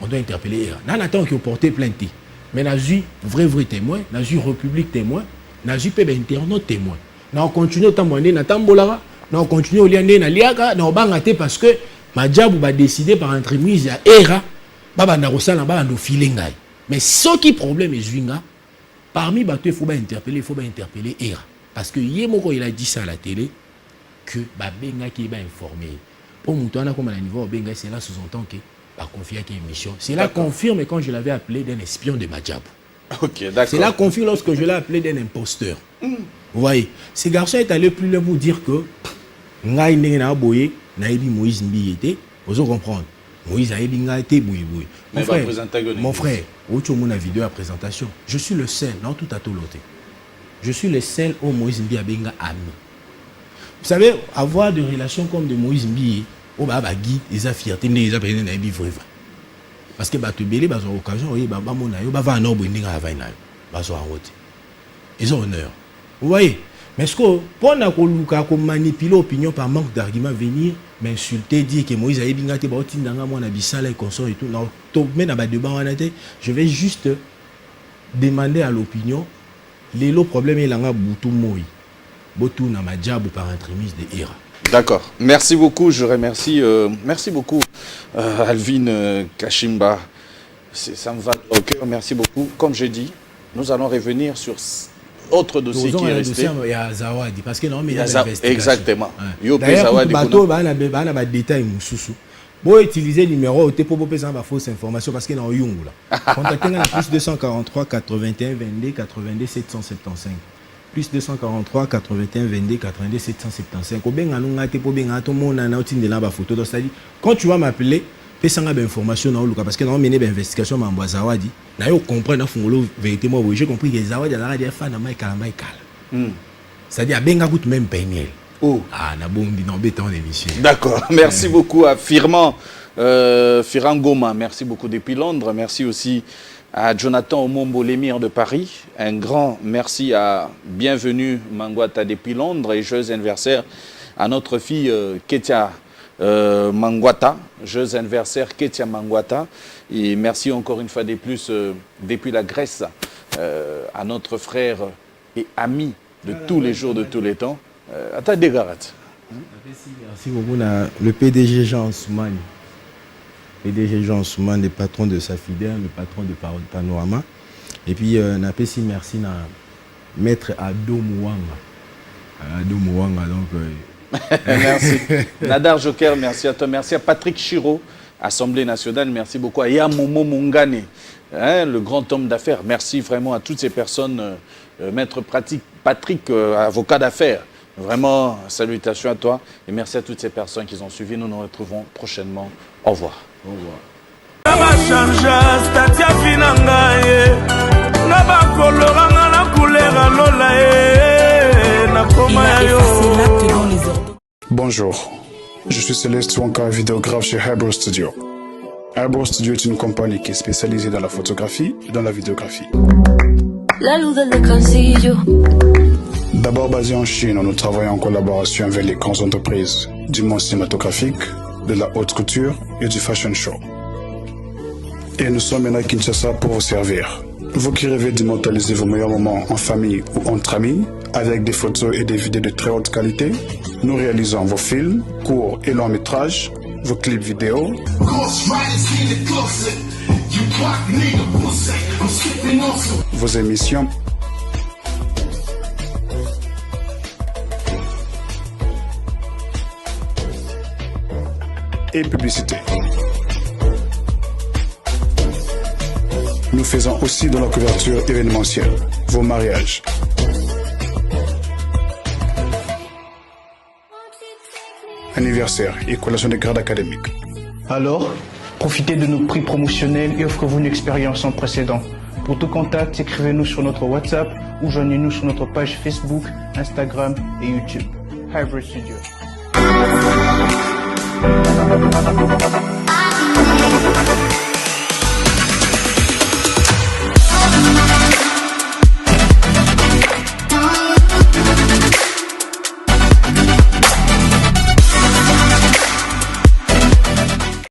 on doit interpeller Era. On attend qu'il porte plainte. Mais on a eu vrai témoin, on a eu République témoin. Na jupe ba internaute témoin. Na on continue tamboné na tambola, na on continue au liandé na liaka, na obangate parce que Madjabou va décider par entremise à Era, baba na rosala ba ndo filingai. Mais ce qui problème est juinga, parmi bato il faut ba interpeller Era parce que yemoko il a dit ça à la télé que ba benga qui ba informer. Pour moutona comme à niveau benga c'est là sous-entend que ba confier qui émission. C'est là confirme quand je l'avais appelé d'un espion de Madjabou. Ok, d'accord. C'est là qu'on fit lorsque je l'ai appelé d'un imposteur. Vous voyez, ce garçon est allé plus loin pour dire que Moïse Mbi était, vous comprenez. Moïse a été boui. Mon frère, où tu as mon vidéo à présentation, je suis le seul, non tout à tout l'autre. Je suis le seul où Moïse Mbi a benga ami. Vous savez, avoir des relations comme de Moïse Mbi, au Babagi, ils ont fierté, ils ont pris un vrai. Parce que tu belé bas occasion oui ba mona yo ba va na obendinga va na ba so route ils ont honneur vous voyez mais ce que pour na ko luka ko manipuler opinion par manque d'arguments venir m'insulter dire que Moïse a binga te ba otindanga mona bisala et consort et tout non to mais na ba débat wana te je vais juste demander à l'opinion les problème est langa butu moi botu na Madjabou par entremise de Era. D'accord. Merci beaucoup. Je remercie. Merci beaucoup, Alvin Kashimba. Ça me va au cœur. Merci beaucoup. Comme je dis, nous allons revenir sur autre dossier qui est resté. Il y a Zawadi. Parce que non, mais il y a l'investigation. Exactement. D'ailleurs, bateau, il y a des détails. Pour utiliser le numéro, il faut pas faire fausse information parce qu'il y a un yung. Contactez nous plus 243 81 22 82 775. Plus 243 81 22 82 775. C'est-à-dire, quand tu vas m'appeler, fais ça une information parce que nous avons mené une investigation à Zawadi. Nous comprenons vérité. J'ai compris que Zawadi a des fans de Maïkala. C'est-à-dire, benga coûte même peigné. Oh. Ah, na bombi non béton d'émission. D'accord. Merci beaucoup à Firman Firangoma. Merci beaucoup depuis Londres. Merci aussi à Jonathan Omombo, l'émir de Paris. Un grand merci à Bienvenue Mangwata depuis Londres et joyeux anniversaire à notre fille Ketia Mangwata. Joyeux anniversaire Ketia Mangwata. Et merci encore une fois de plus depuis la Grèce à notre frère et ami de tous les jours, de tous les temps. Attendez, Garat. Merci beaucoup. Le PDG Jean Soumane. PDG Jean Soumane, le patron de Safidère, le patron de Panorama. Et puis, merci à Maître Ado Mouanga. Ado Mouanga, donc. Merci. Nadar Joker, merci à toi. Merci à Patrick Chiro, Assemblée nationale. Merci beaucoup à Yamomo Mungane, le grand homme d'affaires. Merci vraiment à toutes ces personnes. Maître Patrick, avocat d'affaires. Vraiment, salutations à toi. Et merci à toutes ces personnes qui ont suivi. Nous nous retrouvons prochainement. Au revoir. Au revoir. Bonjour, je suis Céleste Wonka, vidéographe chez Hybro Studio. Hybro Studio est une compagnie qui est spécialisée dans la photographie et dans la vidéographie. La luz del descansillo. D'abord basé en Chine, nous travaillons en collaboration avec les grandes entreprises du monde cinématographique, de la haute couture et du fashion show. Et nous sommes maintenant à Kinshasa pour vous servir. Vous qui rêvez d'immortaliser vos meilleurs moments en famille ou entre amis, avec des photos et des vidéos de très haute qualité, nous réalisons vos films, courts et longs métrages, vos clips vidéo, vos émissions et publicités. Nous faisons aussi de la couverture événementielle, vos mariages. Anniversaire et collation de grades académiques. Alors, profitez de nos prix promotionnels et offrez-vous une expérience sans précédent. Pour tout contact, écrivez-nous sur notre WhatsApp ou joignez-nous sur notre page Facebook, Instagram et YouTube. Hybrid Studio.